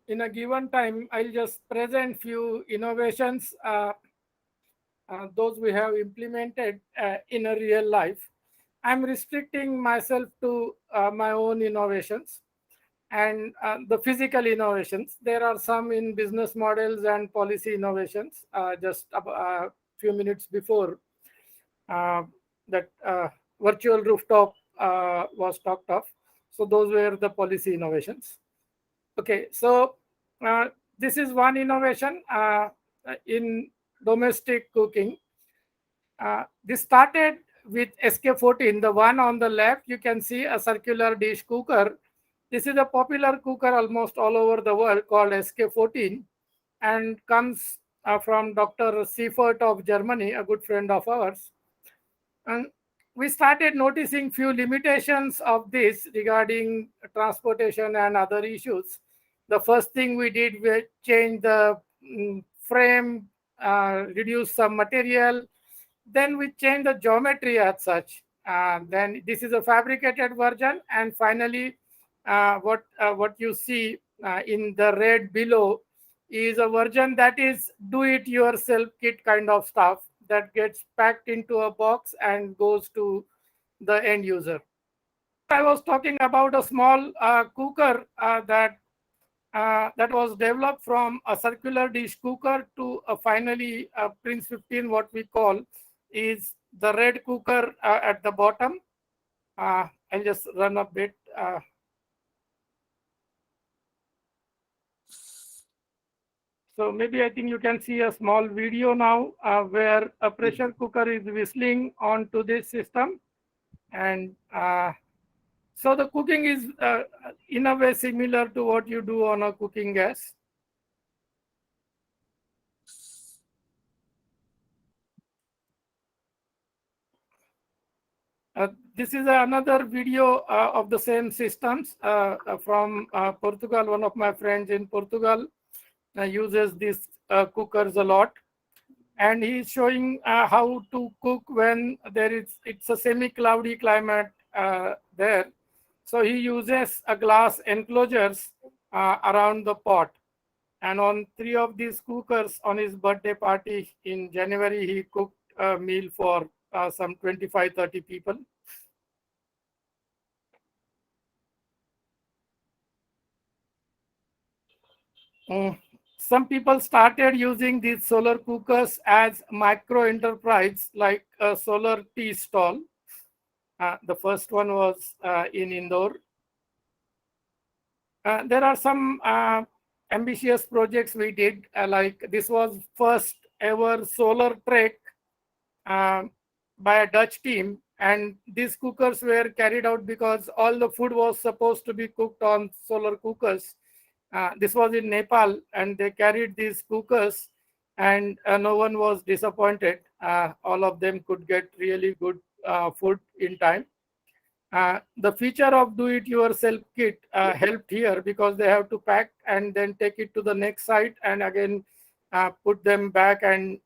in a given time, I'll just present few innovations, those we have implemented in a real life. I'm restricting myself to my own innovations and the physical innovations. There are some in business models and policy innovations. Just a few minutes before uh, that virtual rooftop was talked of. So those were the policy innovations. Okay, so uh, this is one innovation in domestic cooking. This started with SK14. The one on the left, you can see a circular dish cooker. This is a popular cooker almost all over the world called SK14 and comes from Dr. Seifert of Germany, a good friend of ours. And we started noticing few limitations of this regarding transportation and other issues. The first thing we did was change the frame, reduce some material, then we change the geometry as such. Then this is a fabricated version, and finally, what you see in the red below is a version that is do-it-yourself kit kind of stuff that gets packed into a box and goes to the end user. I was talking about a small cooker that was developed from a circular dish cooker to finally Prince 15, what we call is the red cooker at the bottom. I'll just run a bit. So maybe I think you can see a small video now where a pressure cooker is whistling onto this system. And so the cooking is in a way similar to what you do on a cooking gas. This is another video of the same systems from Portugal. One of my friends in Portugal uses these cookers a lot, and he's showing how to cook when it's a semi-cloudy climate there. So he uses a glass enclosures around the pot. And on 3 of these cookers on his birthday party in January, he cooked a meal for some 25-30 people. Mm. Some people started using these solar cookers as micro enterprise, like a solar tea stall. The first one was in Indore. There are some ambitious projects we did, like this was first ever solar trek uh, by a Dutch team, and these cookers were carried out because all the food was supposed to be cooked on solar cookers. This was in Nepal, and they carried these cookers, and no one was disappointed. All of them could get really good food in time. The feature of do-it-yourself kit helped here because they have to pack and then take it to the next site and again put them back and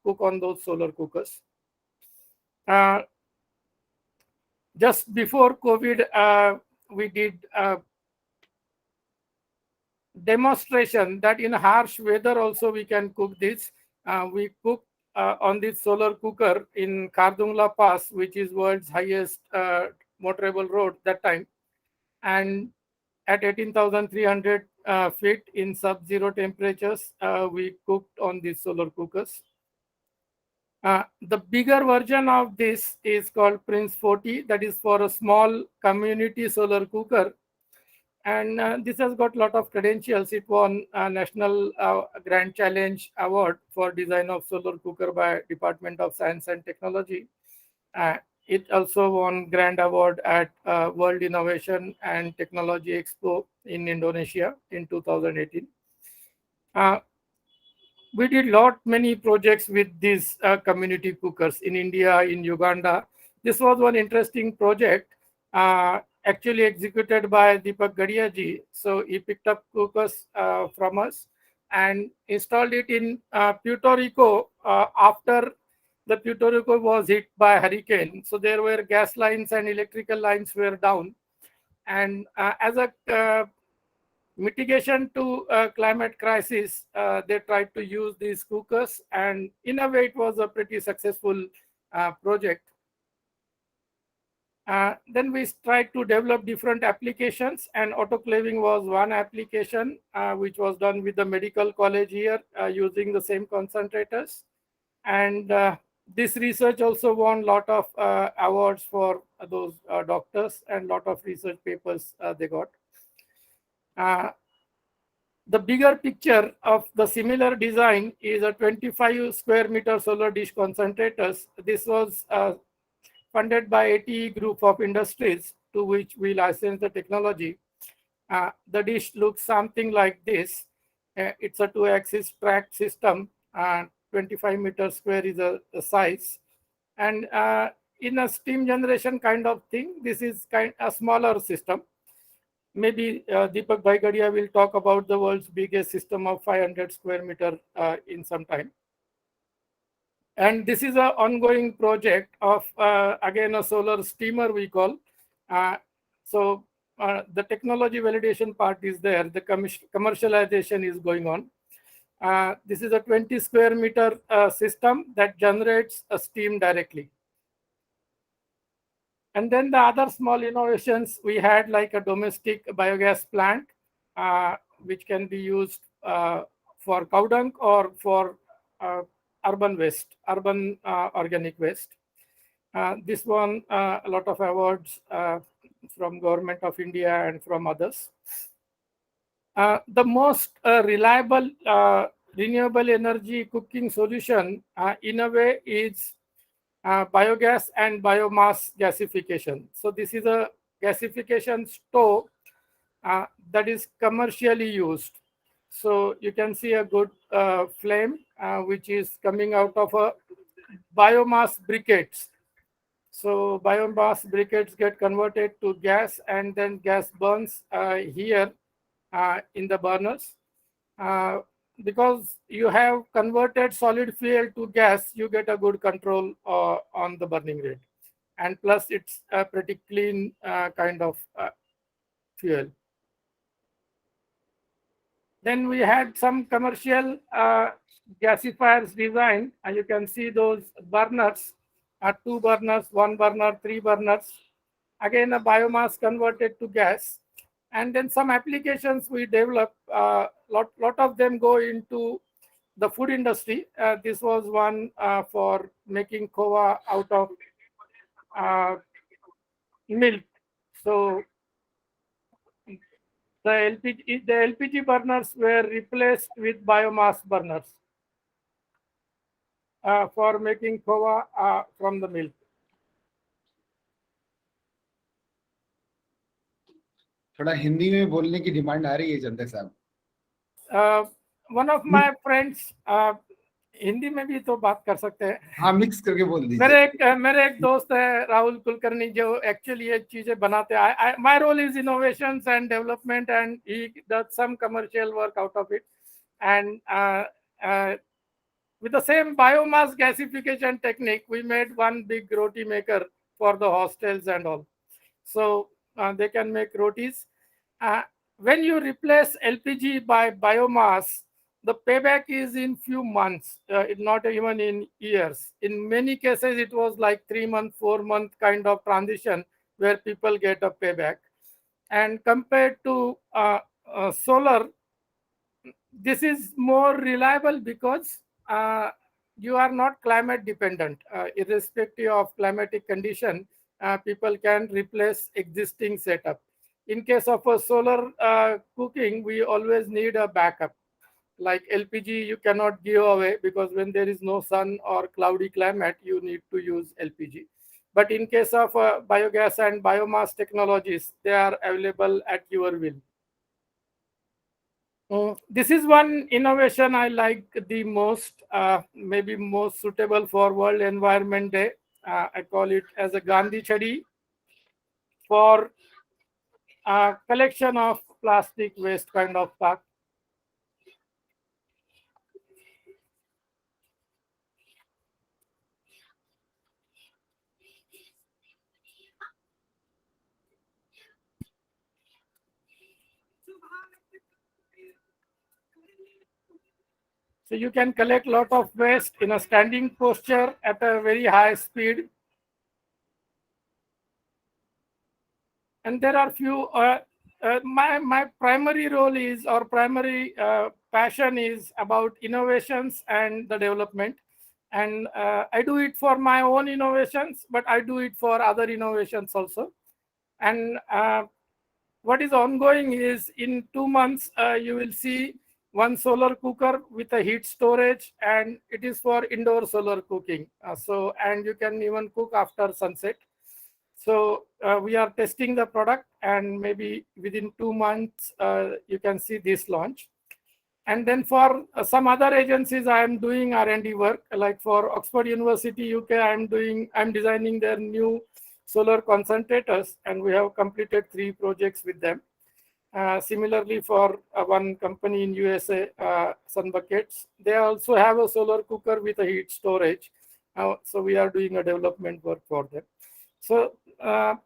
cook on those solar cookers. Uh, just before COVID, we did demonstration that in harsh weather also we can cook this. We cooked on this solar cooker in Kardungla Pass, which is world's highest motorable road that time, and at 18,300 feet in sub-zero temperatures, we cooked on these solar cookers. The bigger version of this is called Prince 40, that is for a small community solar cooker, and this has got a lot of credentials. It won a National Grand Challenge Award for design of solar cooker by Department of Science and Technology. Uh, it also won Grand Award at World Innovation and Technology Expo in Indonesia in 2018. Uh, we did many projects with these community cookers in India, in Uganda. This was one interesting project actually executed by Deepak Gadiaji. So he picked up cookers from us and installed it in Puerto Rico after the Puerto Rico was hit by hurricane. So there were gas lines and electrical lines were down. And as a Mitigation to climate crisis, they tried to use these cookers, and in a way it was a pretty successful project. Then we tried to develop different applications, and autoclaving was one application which was done with the medical college here using the same concentrators. And this research also won a lot of awards for those doctors, and lot of research papers they got. The bigger picture of the similar design is a 25 square meter solar dish concentrators. This was funded by ATE group of industries to which we licensed the technology. The dish looks something like this. It's a two-axis track system. 25 meters square is the size. And in a steam generation kind of thing, this is a smaller system. Maybe Deepak Bhai will talk about the world's biggest system of 500 square meter in some time. And this is an ongoing project of, again, a solar steamer we call. So the technology validation part is there. The commercialization is going on. This is a 20 square meter system that generates a steam directly. And then the other small innovations we had, like a domestic biogas plant, which can be used for cow dung or for urban waste, urban organic waste. This won a lot of awards from Government of India and from others. The most reliable renewable energy cooking solution in a way is biogas and biomass gasification. So this is a gasification stove that is commercially used. So you can see a good flame which is coming out of a biomass briquettes. So biomass briquettes get converted to gas, and then gas burns here in the burners. Because you have converted solid fuel to gas, you get a good control on the burning rate. And plus it's a pretty clean kind of fuel. Then we had some commercial gasifiers design, and you can see those burners are 2 burners, 1 burner, 3 burners. Again, a biomass converted to gas. And then some applications we developed, lot of them go into the food industry. This was one for making kova out of milk. So the LPG burners were replaced with biomass burners for making kova from the milk. थोड़ा हिंदी में बोलने की demand आ रही है जनता साहब. One of my friends, Hindi में भी तो बात कर सकते हैं. हाँ, मिक्स करके बोल दीजिए. मेरे एक दोस्त है राहुल कुलकर्णी, जो एक्चुअली ये चीजें बनाते हैं. My role is innovations and development, and he does some commercial work out of it. And with the same biomass gasification technique, we made one big roti maker for the hostels and all. So they can make rotis. When you replace LPG by biomass, the payback is in few months, not even in years. In many cases, it was like 3-month, 4-month kind of transition where people get a payback. And compared to solar, this is more reliable because you are not climate dependent. Irrespective of climatic condition, people can replace existing setup. In case of a solar cooking, we always need a backup. Like LPG, you cannot give away because when there is no sun or cloudy climate, you need to use LPG. But in case of biogas and biomass technologies, they are available at your will. This is one innovation I like the most, maybe most suitable for World Environment Day. I call it as a Gandhi Chadi for collection of plastic waste kind of stuff. So you can collect a lot of waste in a standing posture at a very high speed. And there are few, my primary role is, or primary passion is about innovations and the development. And I do it for my own innovations, but I do it for other innovations also. And what is ongoing is in 2 months, you will see one solar cooker with a heat storage, and it is for indoor solar cooking. And you can even cook after sunset. So we are testing the product, and maybe within 2 months, you can see this launch. And then for some other agencies, I am doing R&D work. Like for Oxford University, UK, I'm designing their new solar concentrators, and we have completed 3 projects with them. Similarly, for one company in USA, Sun Buckets, they also have a solar cooker with a heat storage. So we are doing a development work for them. So and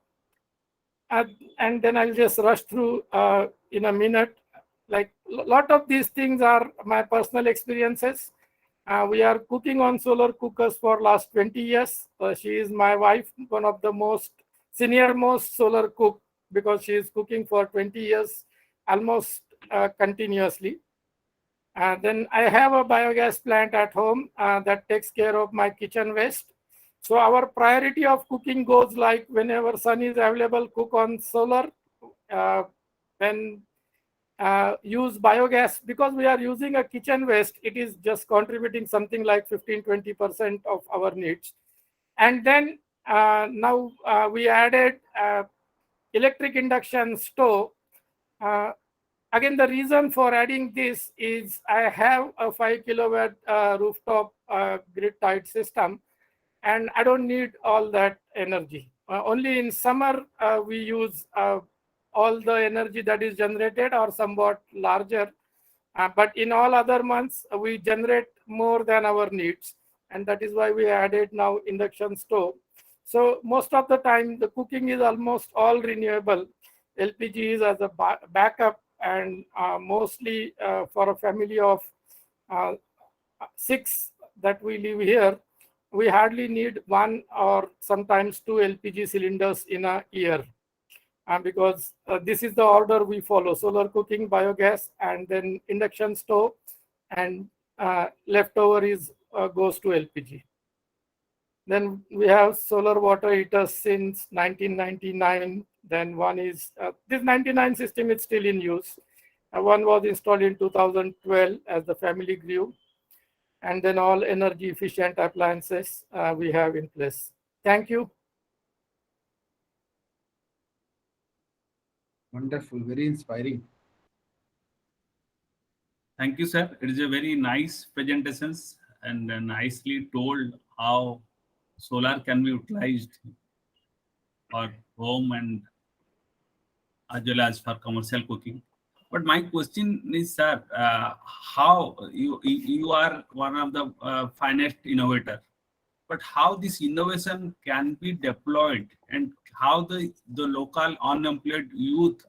then I'll just rush through in a minute. Like a lot of these things are my personal experiences. We are cooking on solar cookers for last 20 years. She is my wife, one of the senior most solar cook, because she is cooking for 20 years almost continuously. Then I have a biogas plant at home that takes care of my kitchen waste. So our priority of cooking goes like whenever sun is available, cook on solar. Then use biogas, because we are using a kitchen waste. It is just contributing something like 15-20% of our needs. And then now we added electric induction stove. Again, the reason for adding this is I have a 5 kilowatt rooftop grid tied system, and I don't need all that energy. Only in summer we use all the energy that is generated or somewhat larger. But in all other months, we generate more than our needs. And that is why we added now induction stove. So most of the time, the cooking is almost all renewable. LPG is as a backup, and mostly for a family of 6 that we live here, we hardly need 1 or sometimes 2 LPG cylinders in a year. Because this is the order we follow: solar cooking, biogas, and then induction stove, and leftover goes to LPG. Then we have solar water heaters since 1999. Then one is this 99 system is still in use. One was installed in 2012 as the family grew. And then all energy efficient appliances we have in place. Thank you. Wonderful, very inspiring. Thank you, sir. It is a very nice presentations and nicely told how solar can be utilized for home and as well as for commercial cooking. But my question is, sir, how you are one of the finest innovator, but how this innovation can be deployed and how the local unemployed youth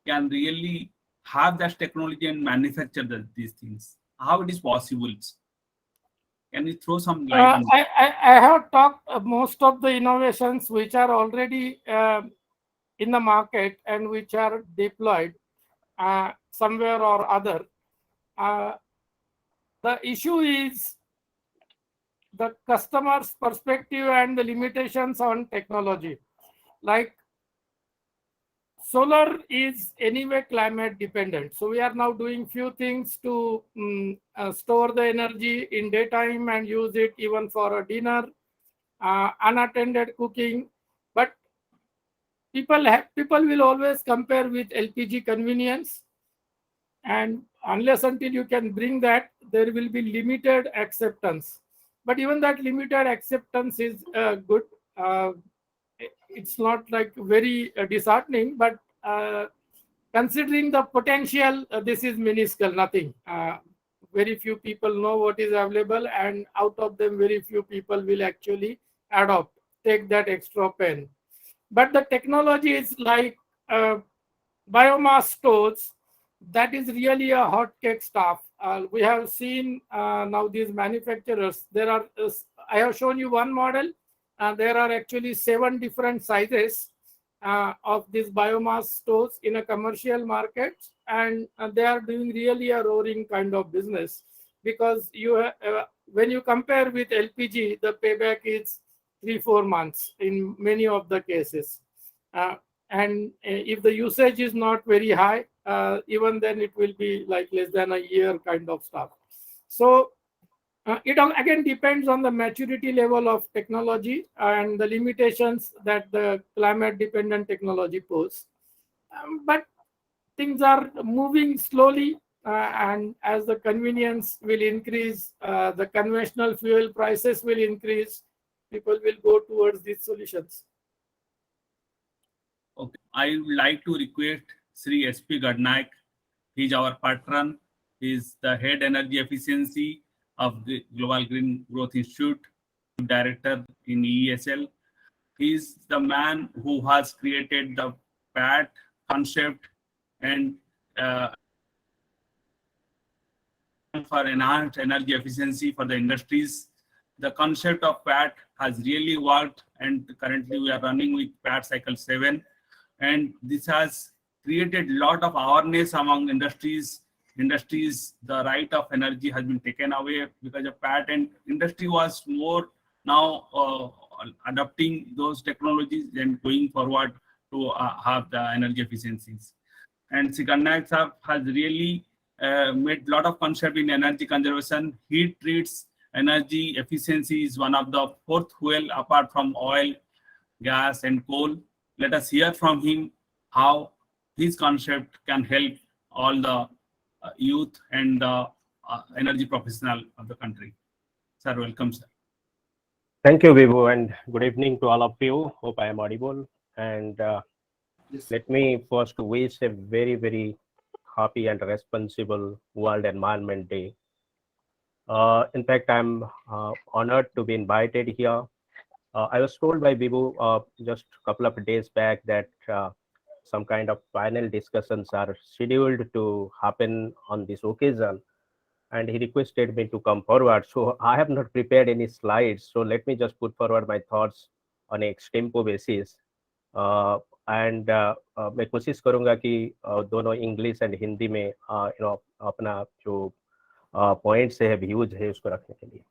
can really have that technology and manufacture these things? How it is possible? Can you throw some light on that? I have talked most of the innovations which are already in the market and which are deployed somewhere or other. The issue is the customer's perspective and the limitations on technology. Like solar is anyway climate dependent. So we are now doing few things to store the energy in daytime and use it even for a dinner, unattended cooking. But people will always compare with LPG convenience. And unless until you can bring that, there will be limited acceptance. But even that limited acceptance is good. It's not like very disheartening, but considering the potential, this is minuscule, nothing. Very few people know what is available, and out of them, very few people will actually adopt, take that extra pen. But the technology is like biomass stores. That is really a hotcake stuff. we have seen now these manufacturers. There are, I have shown you one model. There are actually 7 different sizes of these biomass stores in a commercial market, and they are doing really a roaring kind of business, because when you compare with LPG, the payback is 3-4 months in many of the cases. And if the usage is not very high, even then it will be like less than a year kind of stuff. So it all again depends on the maturity level of technology and the limitations that the climate dependent technology pose. But things are moving slowly, and as the convenience will increase, the conventional fuel prices will increase, people will go towards these solutions. Okay, I would like to request Sri SP Gadnaik. He is our patron. He is the head energy efficiency of the Global Green Growth Institute, director in ESL. He is the man who has created the PAT concept and for enhanced energy efficiency for the industries. The concept of PAT has really worked, and currently we are running with PAT cycle 7, and this has created a lot of awareness among industries. The right of energy has been taken away because of PAT, and industry was more now adopting those technologies and going forward to have the energy efficiencies. And Sikannaik Saab has really made a lot of concept in energy conservation. He treats energy efficiency is one of the 4th fuel apart from oil, gas, and coal. Let us hear from him how his concept can help all the youth and the energy professional of the country. Sir, welcome, sir. Thank you, Vibhu, and good evening to all of you. Hope I am audible. And Yes. let me first wish a very, very happy and responsible World Environment Day. In fact, I'm honored to be invited here. I was told by Vibhu just a couple of days back that some kind of panel discussions are scheduled to happen on this occasion, and he requested me to come forward. So I have not prepared any slides, so let me just put forward my thoughts on a extempo basis. And मैं कोशिश करूंगा कि दोनों English and Hindi में अपना जो points है, views है, उसको रखने के लिए.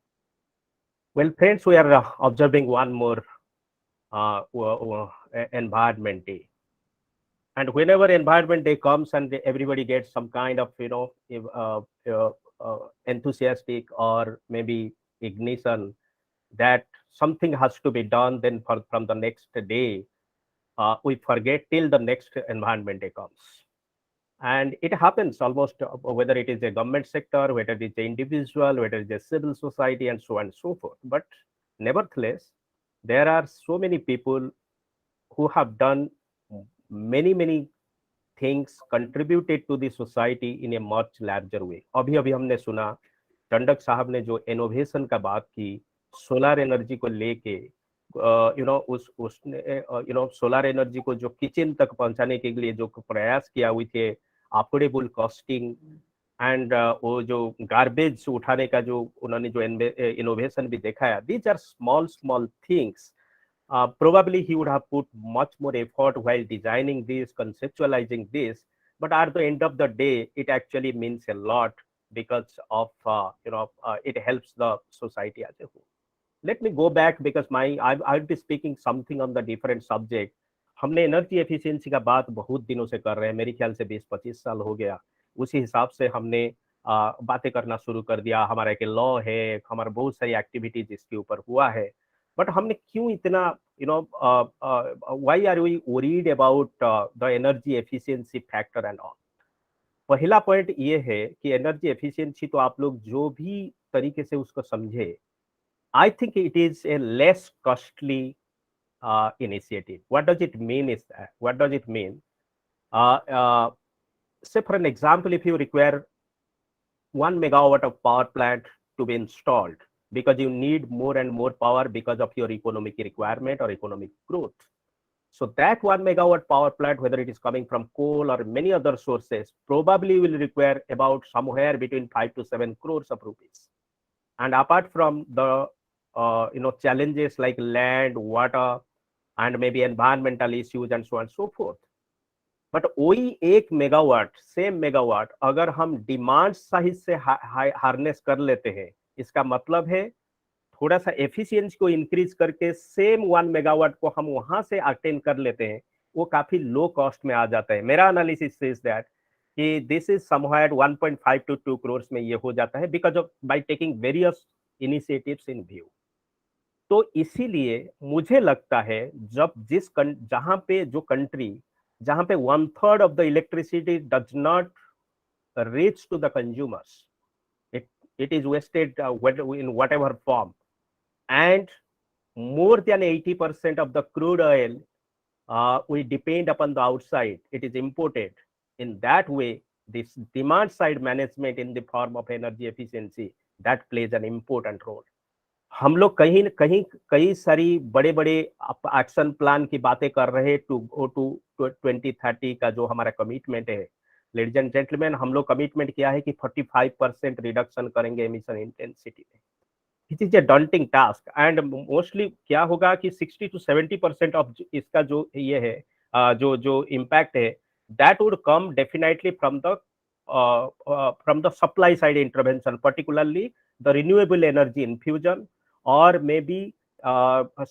Well friends, we are observing one more environment day, and whenever environment day comes and everybody gets some kind of enthusiastic or maybe ignition that something has to be done, then from the next day we forget till the next environment day comes. And it happens almost whether it is a government sector, whether it is the individual, whether it is a civil society, and so on and so forth. But nevertheless, there are so many people who have done many things, contributed to the society in a much larger way. अभी हमने सुना टंडक साहब ने जो innovation का बात की solar energy को लेके, उसने सोलर एनर्जी को जो किचन तक पहुंचाने के लिए जो प्रयास किया हुई थे, अफोर्डेबल कॉस्टिंग एंड वो जो गार्बेज उठाने का जो उन्होंने जो इनोवेशन भी दिखाया, these are small things. Probably he would have put much more effort while designing this, conceptualizing this, but at the end of the day, it actually means a lot because of it helps the society as a whole. Let me go back because I'll be speaking something on the different subject. हमने energy efficiency का बात बहुत दिनों से कर रहे हैं, मेरे ख्याल से 20-25 साल हो गया. उसी हिसाब से हमने बातें करना शुरू कर दिया. हमारा एक लॉ है, हमारा बहुत सारी एक्टिविटीज इसके ऊपर हुआ है. बट हमने क्यों इतना why are we worried about the energy efficiency factor and all. पहला पॉइंट ये है कि एनर्जी एफिशिएंसी तो आप लोग जो भी तरीके से उसको समझे, I think it is a less costly initiative. What does it mean is that? What does it mean? Say for an example, if you require 1 megawatt of power plant to be installed because you need more and more power because of your economic requirement or economic growth. So that 1 megawatt power plant, whether it is coming from coal or many other sources, probably will require about somewhere between 5 to 7 crores of rupees. And apart from the challenges like land, water, and maybe environmental issues and so on and so forth. But वही 1 megawatt same megawatt अगर हम demand side से harness कर लेते हैं, इसका मतलब है थोड़ा सा एफिशिएंसी को इंक्रीज करके सेम 1 मेगावाट को हम वहां से अटेन कर लेते हैं, वो काफी लो कॉस्ट में आ जाता है. मेरा एनालिसिस इज दैट कि this is somewhere 1.5 to 2 crore में ये हो जाता है because of by taking various initiatives in view. तो इसीलिए मुझे लगता है जब जहां पे जो कंट्री जहां पे 1/3 of the electricity does not reach to the consumers, it is wasted in whatever form, and more than 80% of the crude oil we depend upon the outside, it is imported. In that way, this demand side management in the form of energy efficiency, that plays an important role. हम लोग कहीं कहीं कई सारी बड़े बड़े action plan की बातें कर रहे हैं टू गो टू 2030 का जो हमारा कमिटमेंट है. लेडीज एंड जेंटलमैन, हम लोग कमिटमेंट किया है कि 45% रिडक्शन करेंगे एमिशन इंटेंसिटी में. It is a daunting task and mostly क्या होगा कि 60 to 70% ऑफ इसका जो ये है जो इम्पैक्ट है, that would come definitely from the supply side intervention, particularly the renewable energy infusion or maybe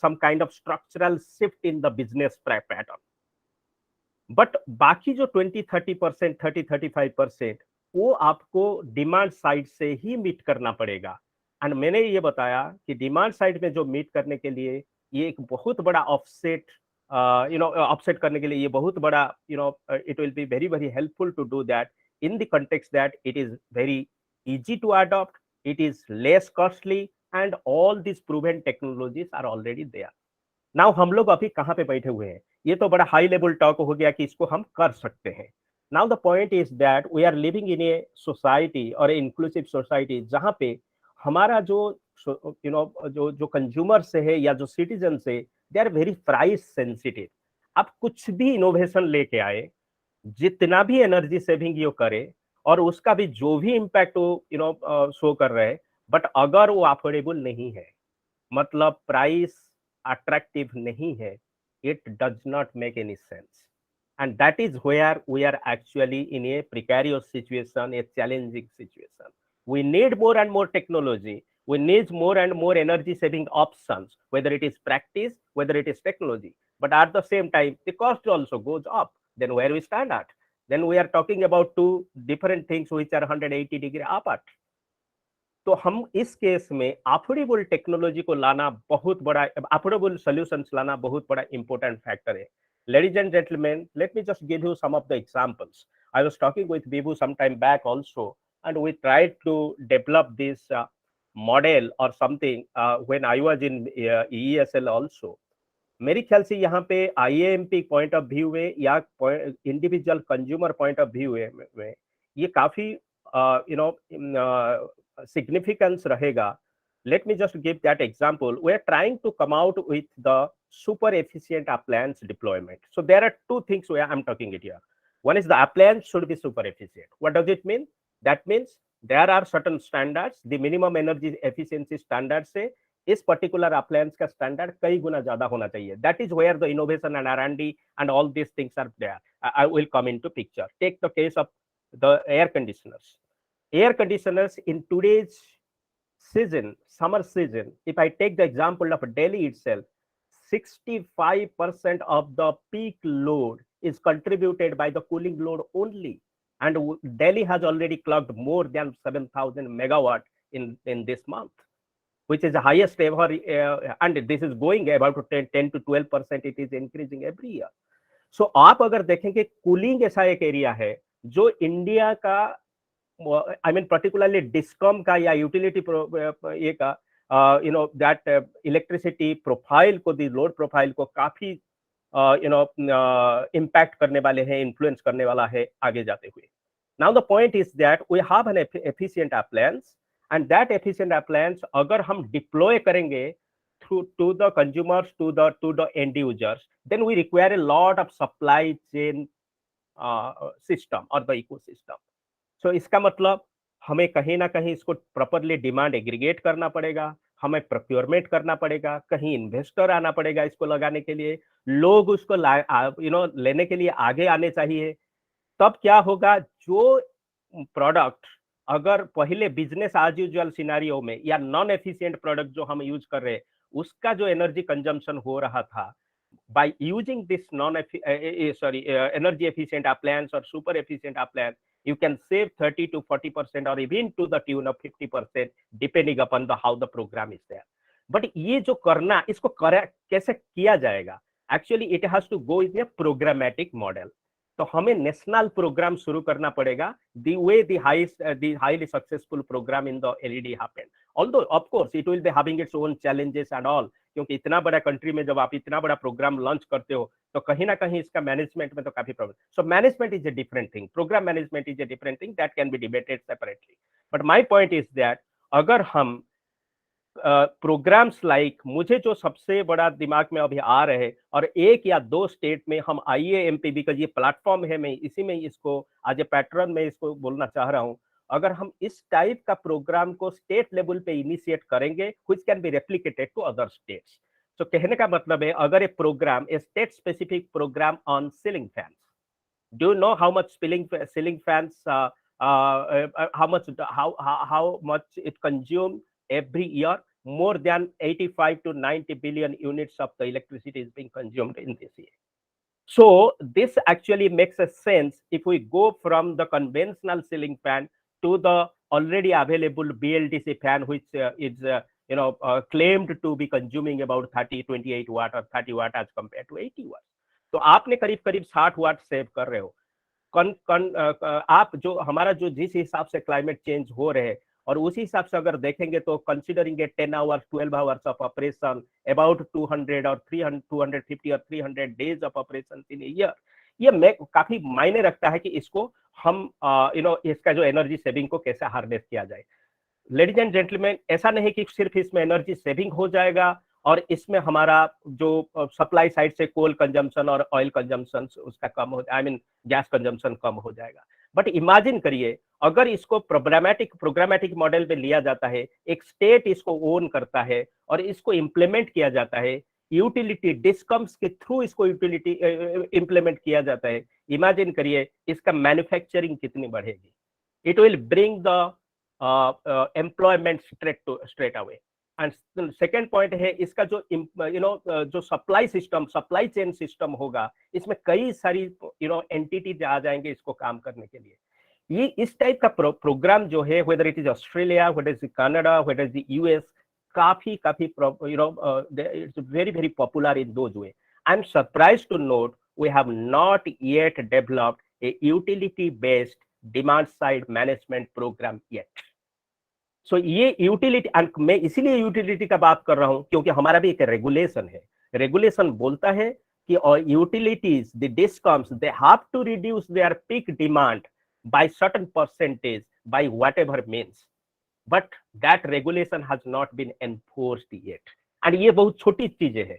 some kind of structural shift in the business pattern. But बाकी जो 20-30%, 30-35% वो आपको डिमांड साइड से ही मीट करना पड़ेगा. एंड मैंने ये बताया कि डिमांड साइड में जो मीट करने के लिए ये एक बहुत बड़ा ऑफसेट ऑफसेट करने के लिए ये बहुत बड़ा it will be very very helpful to do that in the context that it is very easy to adopt, it is less costly, and all these proven technologies are already there. Now हम लोग अभी कहाँ पे बैठे हुए हैं? ये तो बड़ा हाई लेवल टॉक हो गया कि इसको हम कर सकते हैं. Now the point is that we are living in a society or a inclusive society जहाँ पे हमारा जो जो कंज्यूमर से है या जो सिटीजन से, they are very price sensitive. आप कुछ भी इनोवेशन लेके आए, जितना भी एनर्जी सेविंग ये करे और उसका भी जो भी इम्पैक्ट वो शो कर रहे हैं, बट अगर वो अफोर्डेबल नहीं है, मतलब प्राइस अट्रैक्टिव नहीं है, it does not make any sense. And that is where we are actually in a precarious situation, a challenging situation. We need more and more technology, we need more and more energy saving options, whether it is practice, whether it is technology, but at the same time the cost also goes up. Then where we stand at? Then we are talking about two different things which are 180 degree apart. तो हम इस case में affordable technology को लाना बहुत बड़ा, affordable solutions लाना बहुत बड़ा इंपॉर्टेंट फैक्टर है. Ladies and gentlemen, let me just give you some of the examples. I was talking with Bibu some time back also, and we tried to develop this model or something when I was in EESL also. मेरे ख्याल से यहाँ पे IAEMP point of view में या individual consumer point of view में ये काफी significance रहेगा. Let me just give that example. We are trying to come out with the super efficient appliance deployment. So there are two things where I'm talking it here. One is the appliance should be super efficient. What does it mean? That means there are certain standards. The minimum energy efficiency standard से इस particular appliance का standard कई गुना ज्यादा होना चाहिए. That is where the innovation and R&D and all these things are there. I will come into picture. Take the case of the air conditioners. Air conditioners in today's season, summer season, if I take the example of Delhi itself, 65% of the peak load is contributed by the cooling load only. And Delhi has already clocked more than 7,000 megawatt in this month, which is the highest ever. And this is going about 10 to 12%. It is increasing every year. So आप अगर देखेंगे cooling ऐसा एक area है जो India का, I mean particularly discom का या यूटिलिटी ये का that इलेक्ट्रिसिटी प्रोफाइल को, दी लोड प्रोफाइल को काफी इम्पैक्ट करने वाले हैं, इन्फ्लुएंस करने वाला है आगे जाते हुए. Now the point is that we have an efficient appliance, and that efficient appliance अगर हम डिप्लॉय करेंगे to the consumers, to the end users, then we require a lot of supply chain system or the ecosystem. So इसका मतलब हमें कहीं ना कहीं इसको प्रॉपरली डिमांड एग्रीगेट करना पड़ेगा, हमें प्रोक्योरमेंट करना पड़ेगा, कहीं इन्वेस्टर आना पड़ेगा इसको लगाने के लिए, लोग उसको लेने के लिए आगे आने चाहिए। तब क्या होगा, जो प्रोडक्ट अगर पहले बिजनेस एज यूजुअल सिनेरियो में या नॉन एफिशिएंट प्रोडक्ट जो हम यूज कर रहे हैं उसका जो एनर्जी कंजम्पशन हो रहा था, by using this energy efficient appliance or super efficient appliance, you can save 30 to 40% or even to the tune of 50% depending upon the how the program is there. But ये जो करना, इसको कैसे किया जाएगा? Actually it has to go in a programmatic model. तो हमें national programme शुरू करना पड़ेगा, the way the highly successful program in the LED happened. Although of course it will be having its own challenges and all, क्योंकि इतना बड़ा country में जब आप इतना बड़ा प्रोग्राम लॉन्च करते हो तो कहीं ना कहीं इसका मैनेजमेंट में तो काफी problem. So management is a different thing, program management is a different thing, that can be debated separately. But my point is that अगर हम प्रोग्राम्स लाइक, मुझे जो सबसे बड़ा दिमाग में अभी आ रहे और एक या दो स्टेट में हम IAEMP, बिकॉज ये प्लेटफॉर्म है, मैं इसी में इसको आज ए पैटर्न में इसको बोलना चाह रहा हूं, अगर हम इस टाइप का प्रोग्राम को स्टेट लेवल पे इनिशिएट करेंगे which can be replicated to other states. तो कहने का मतलब है, अगर a programme, a state specific programme on ceiling fans, do you know how much ceiling fans how much it consume every year? More than 85 to 90 billion units of the electricity is being consumed in this year. So this actually makes a sense if we go from the conventional ceiling fan to the already available BLDC fan, which is claimed to be consuming about 28 watt or 30 watt as compared to 80 watt. तो आपने करीब करीब 60 वाट save कर रहे हो। आप जो हमारा जो जिस हिसाब से क्लाइमेट चेंज हो रहे हैं और उसी हिसाब से अगर देखेंगे तो considering A 10 hours 12 hours of operation, about 200 और 300 250 और 300 days of operation in year, ये काफी मायने रखता है कि इसको हम इसका जो एनर्जी सेविंग को कैसे हार्नेस किया जाए। लेडीज एंड जेंटलमैन, ऐसा नहीं कि सिर्फ इसमें एनर्जी सेविंग हो जाएगा और इसमें हमारा जो सप्लाई साइड से कोल कंजम्पशन और ऑयल कंजम्पशन उसका कम हो, आई मीन गैस कंजम्पशन कम हो जाएगा। बट इमेजिन करिए अगर इसको प्रोग्रामेटिक मॉडल पे लिया जाता है, एक स्टेट इसको ओन करता है और इसको इम्प्लीमेंट किया जाता है, यूटिलिटी डिस्कम्स के थ्रू इसको यूटिलिटी इम्प्लीमेंट किया जाता है, इमेजिन करिए इसका मैन्युफैक्चरिंग कितनी बढ़ेगी। It will bring the employment straight away. And second point है इसका जो जो सप्लाई चेन सिस्टम होगा, इसमें कई सारी एंटिटीज आ जाएंगे इसको काम करने के लिए। ये इस टाइप का प्रोग्राम जो है, whether it is Australia, whether is Canada, whether is US, काफी it's very very popular in those way. I am surprised to note we have not yet developed a utility based demand side management programme yet. So ये utility, मैं इसीलिए utility का बात कर रहा हूं क्योंकि हमारा भी एक रेगुलेशन है। रेगुलेशन बोलता है कि utilities, the discoms, they have to reduce their peak demand by certain percentage by whatever means, but that regulation has not been enforced yet. And ये बहुत छोटी चीजें हैं,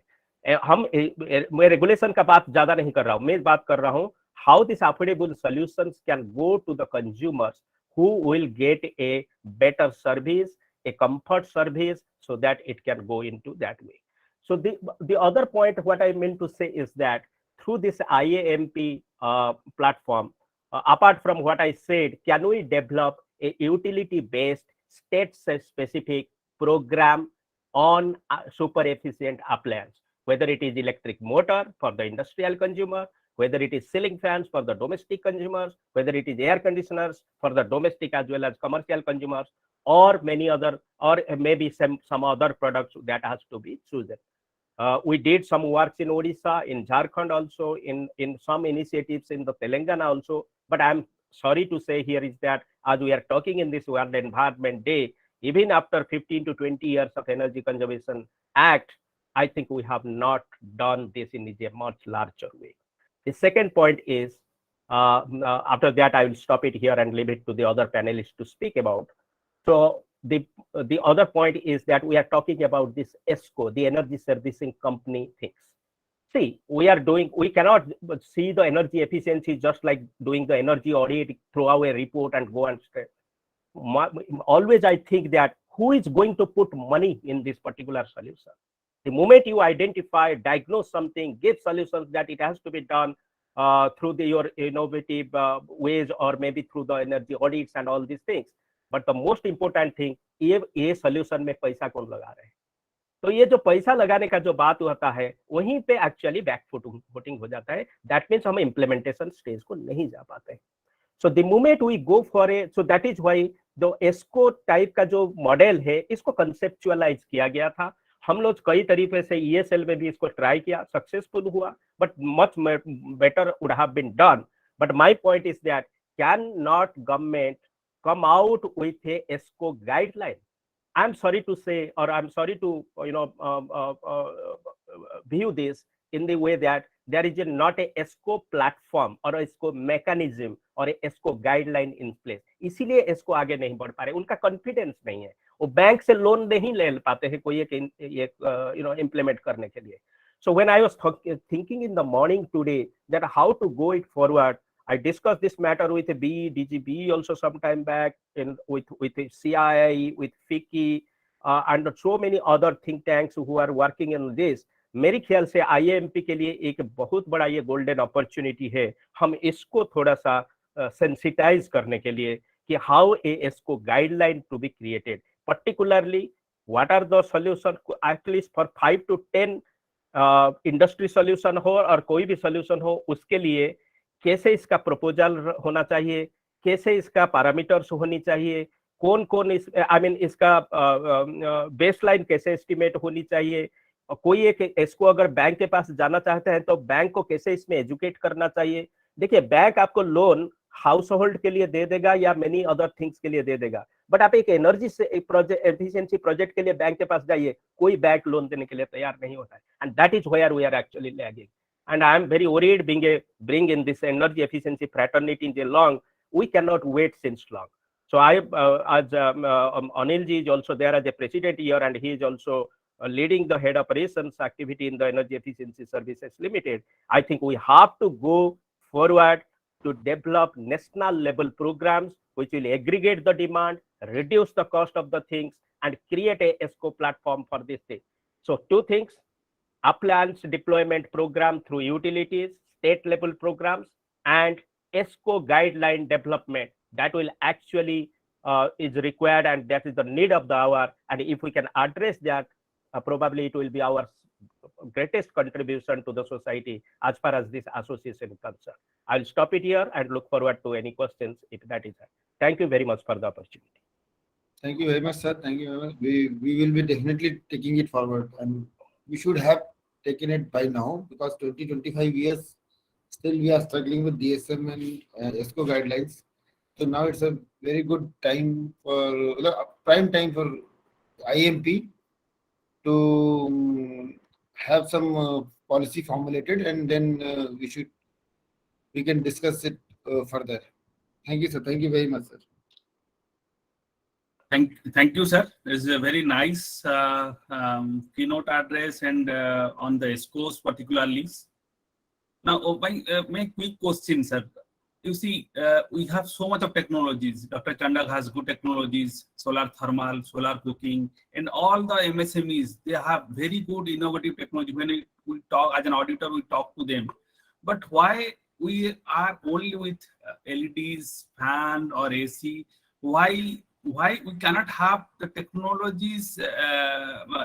मैं रेगुलेशन का बात ज्यादा नहीं कर रहा हूं, मैं बात कर रहा हूं how this affordable solutions can go to the consumers who will get a better service, a comfort service, so that it can go into that way. So the other point what I meant to say is that through this IAEMP platform, apart from what I said, can we develop a utility based state specific program on super efficient appliance, whether it is electric motor for the industrial consumer, whether it is ceiling fans for the domestic consumers, whether it is air conditioners for the domestic as well as commercial consumers, or many other, or maybe some other products that has to be chosen. We did some works in Odisha, in Jharkhand also, in some initiatives in the Telangana also. But I'm sorry to say here is that as we are talking in this World Environment Day, even after 15 to 20 years of Energy Conservation Act, I think we have not done this in a much larger way. The second point is, after that, I will stop it here and leave it to the other panelists to speak about. So the other point is that we are talking about this ESCO, the energy servicing company things. See, we cannot see the energy efficiency just like doing the energy audit, throw away a report and go and stay. Always I think that who is going to put money in this particular solution? The moment you identify, diagnose something, give solutions that it has to be done through your innovative ways, or maybe through the energy audits and all these things. But the most important thing, ये solution में पैसा कौन लगा रहे हैं? तो ये जो पैसा लगाने का जो बात होता है, वहीं पे एक्चुअली बैकफुटिंग हो जाता है. दैट मीन्स हम इम्प्लीमेंटेशन स्टेज को नहीं जा पाते हैं. So the moment we go for so that is why the ESCO type का जो मॉडल है, इसको कंसेप्चुअलाइज किया गया था. हम लोग कई तरीके से ESL में भी इसको ट्राई किया, सक्सेसफुल हुआ, but much better would have been done. But my point is that can not government come out with a ESCO guideline? I'm sorry to say, or I'm sorry to view this in the way that there is not a ESCO platform or a ESCO mechanism or a ESCO guideline in place. इसीलिए ESCO आगे नहीं बढ़ पा रहे, उनका confidence नहीं है, वो बैंक से लोन नहीं ले पाते हैं कोई एक इम्प्लीमेंट करने के लिए. So when I was thinking in the morning today that how to go it forward, I discussed this matter with B, DGB also some time back, with CII, with FICCI, and so many other think tanks who are working in this. मेरे ख्याल से IAMP के लिए एक बहुत बड़ा ये golden opportunity है, हम इसको थोड़ा सा सेंसिटाइज करने के लिए कि how ESCO guideline to be created, particularly what are the solution, at least for 5 to 10 industry solution हो और कोई भी सॉल्यूशन हो, उसके लिए कैसे इसका प्रपोजल होना चाहिए, कैसे इसका पैरामीटर्स होनी चाहिए, कौन कौन इसका बेसलाइन कैसे एस्टिमेट होनी चाहिए, कोई एक इसको अगर बैंक के पास जाना चाहते हैं तो बैंक को कैसे इसमें एजुकेट करना चाहिए. देखिए, बैंक आपको लोन हाउस होल्ड के लिए दे देगा या मेनी अदर थिंग्स के लिए दे देगा, बट आप एक एनर्जी से एक प्रोजेक्ट, एफिशिएंसी प्रोजेक्ट के लिए बैंक के पास जाइए, कोई बैंक लोन देने के लिए तैयार नहीं होता है. And that is where we are actually lagging. And I am very worried being in this energy efficiency fraternity in the long, we cannot wait since long. So I, as Anil ji is also there as a president here, and he is also leading the head operations activity in the Energy Efficiency Services Limited. I think we have to go forward to develop national level programs which will aggregate the demand, reduce the cost of the things, and create a ESCO platform for this thing. So two things: uplands deployment program through utilities, state level programs, and ESCO guideline development that will actually is required, and that is the need of the hour. And if we can address that, probably it will be our greatest contribution to the society as far as this association is concerned. I'll stop it here and look forward to any questions if that is there. Thank you very much for the opportunity. Thank you very much, sir. Thank you very much. We will be definitely taking it forward, and we should have taken it by now, because 20-25 years still we are struggling with DSM and ESCO guidelines. So now it's a very good time for prime time for IAMP to have some policy formulated, and then we can discuss it further. Thank you, sir. Thank you very much, sir. Thank you, sir. It's a very nice keynote address, and on the ESCOs particularly. Now, my quick question, sir. You see, we have so much of technologies. Dr. Chandal has good technologies, solar thermal, solar cooking, and all the MSMEs, they have very good innovative technology. When we talk as an auditor, we talk to them. But why we are only with LEDs, fan or AC? Why we cannot have the technologies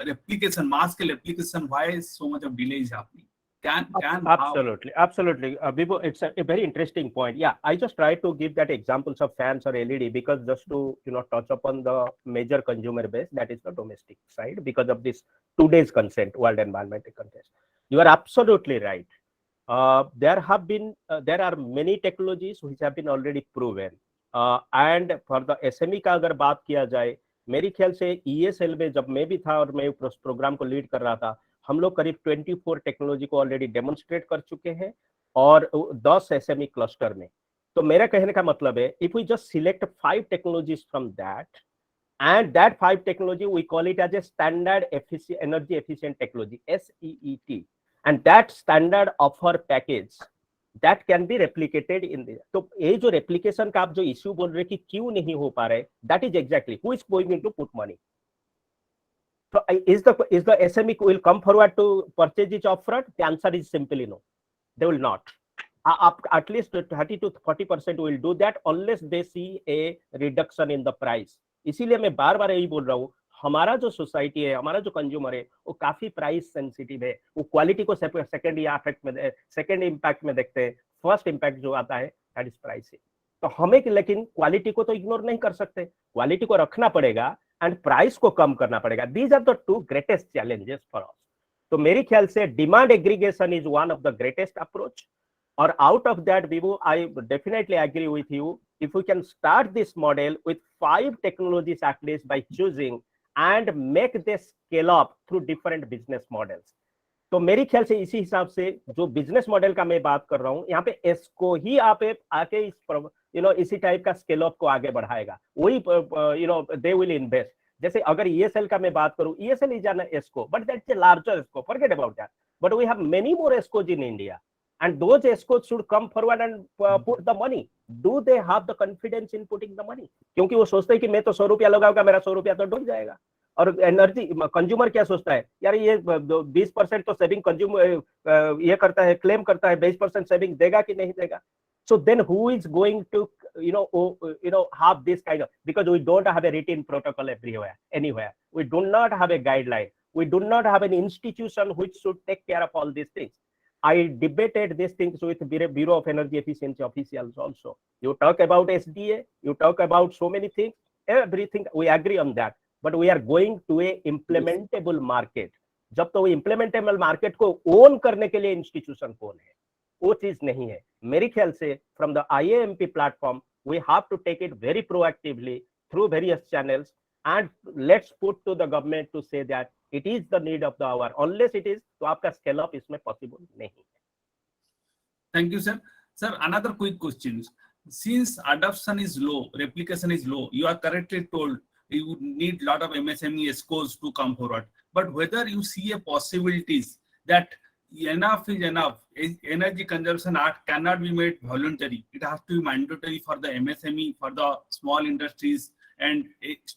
replication, mass scale application? Why is so much of delay is happening? Absolutely. Vibhu, it's a very interesting point. Yeah, I just try to give that examples of fans or LED because just to touch upon the major consumer base, that is the domestic side, because of this today's consent, World Environmental Contest. You are absolutely right. There are many technologies which have been already proven. And for the SME का अगर बात किया जाए, मेरे ख्याल से ESL में जब मैं भी था और मैं उस प्रोग्राम को लीड कर रहा था, हम लोग करीब 24 टेक्नोलॉजी को ऑलरेडी डेमोन्स्ट्रेट कर चुके हैं और 10 SME क्लस्टर में. तो मेरा कहने का मतलब है, if we just select 5 technologies from that and that 5 technology we call it as a standard energy efficient technology, SEET, and that standard offer package that can be replicated in the, तो ये जो replication का आप जो issue बोल रहे कि क्यों नहीं हो पा रहे, that is exactly who is going to put money. So is the SME will come forward to purchase it upfront? The answer is simply no. They will not. At least 30 to 40% will do that unless they see a reduction in the price. इसीलिए मैं बार बार यही बोल रहा हूँ, हमारा जो society है, हमारा जो कंज्यूमर है, वो काफी प्राइस सेंसिटिव है. वो क्वालिटी को सेकंड इम्पैक्ट में देखते हैं. फर्स्ट इम्पैक्ट जो आता है दैट इज प्राइसिंग. तो हमें लेकिन क्वालिटी को तो इग्नोर नहीं कर सकते, क्वालिटी को रखना पड़ेगा एंड प्राइस को कम करना पड़ेगा. These are the 2 greatest challenges for us. तो मेरे ख्याल से demand aggregation is one of the greatest approach. Or out of that, Vivu, I definitely agree with you. If we can start this model with 5 technologies at least by choosing and make this scale up through different business models. तो मेरे ख्याल से इसी हिसाब से जो business model का मैं बात कर रहा हूँ, यहाँ पे इसको ही आप आके इस इसी टाइप का स्केल अप को आगे बढ़ाएगा. वही दे विल इन्वेस्ट. जैसे अगर ESL का मैं बात करूँ, ESL is an ESCO, but that's a larger ESCO, forget about that. But we have many more ESCOs in India. And those ESCOs should come forward and put the money. Do they have the confidence in putting the money? क्योंकि वो सोचते हैं कि मैं तो 100 रुपया लगाऊंगा, मेरा 100 रुपया तो डूब जाएगा. और एनर्जी कंज्यूमर क्या सोचता है, यार ये 20% तो सेविंग कंज्यूमर ये करता है, क्लेम करता है 20% सेविंग देगा कि नहीं देगा. So then who is going to have this kind of, because we don't have a written protocol anywhere. We do not have a guideline. We do not have an institution which should take care of all these things. I debated these things with Bureau of Energy Efficiency officials also. You talk about SDA, you talk about so many things, everything, we agree on that. But we are going to a implementable market. जब तो वो implementable market को own करने के लिए institution कौन है, वो चीज नहीं है. मेरे ख्याल से from the IAEMP platform, we have to take it very proactively through various channels and let's put to the government to say that it is the need of the hour. Unless it is, तो आपका scale up इसमें possible नहीं है. Thank you, sir. Sir, another quick question. Since adoption is low, replication is low, you are correctly told you would need a lot of MSME ESCOs to come forward. But whether you see a possibilities that enough is enough, energy conservation act cannot be made voluntary. It has to be mandatory for the MSME, for the small industries, and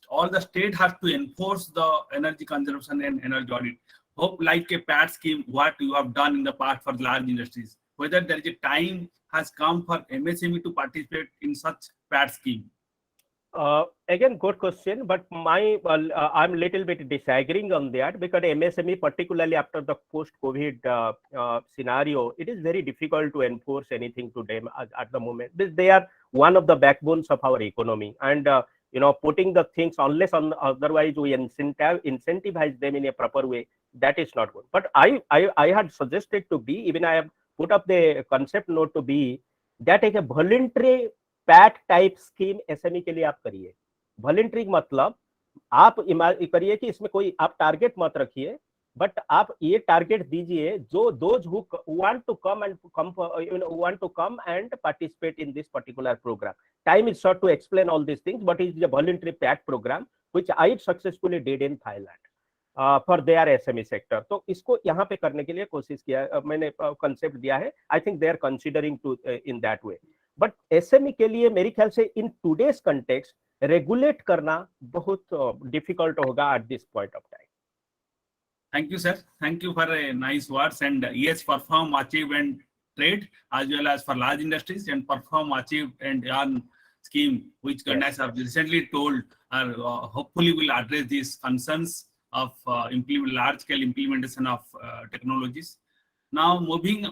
all the state has to enforce the energy conservation and energy audit. Hope like a PAT scheme, what you have done in the past for large industries. Whether there is a time has come for MSME to participate in such PAT scheme. Again, good question, but I'm a little bit disagreeing on that, because MSME, particularly after the post-COVID scenario, it is very difficult to enforce anything to them at the moment. They are one of the backbones of our economy, and putting the things, unless otherwise we incentivize them in a proper way, that is not good. But I had suggested to be, even I have put up the concept note to be, that एक voluntary PAT type scheme SME के लिए आप करिए. Voluntary मतलब आप करिए कि इसमें कोई आप टारगेट मत रखिए, बट आप ये टारगेट दीजिए जो those who want to come and participate in this particular programme. Time is short to explain all this things, but is a voluntary PAT programme which I successfully did in Thailand for their SME sector. तो इसको यहाँ पे करने के लिए कोशिश किया, मैंने कंसेप्ट दिया है. I think they are considering to in that way. But SME के लिए मेरे ख्याल से इन टुडेस कंटेक्स्ट रेगुलेट करना बहुत डिफिकल्ट होगा at this point of time. Thank you, sir. Thank you for nice words. And yes, perform, achieve, and trade, as well as for large industries, and perform, achieve, and earn scheme, which governments have recently told are hopefully will address these concerns of large-scale implementation of technologies. Now, moving.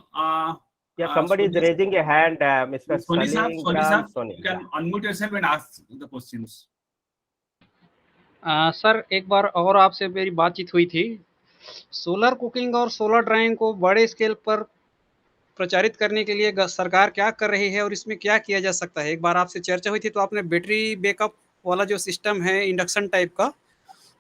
Somebody is raising a hand, Mr. Soni sir, you can unmute yourself and ask the questions. Sir, एक बार और आपसे मेरी बातचीत हुई थी. Solar cooking और solar drawing को बड़े स्केल पर प्रचारित करने के लिए सरकार क्या कर रही है और इसमें क्या किया जा सकता है. एक बार आपसे चर्चा हुई थी तो आपने बैटरी बैकअप वाला जो सिस्टम है इंडक्शन टाइप का,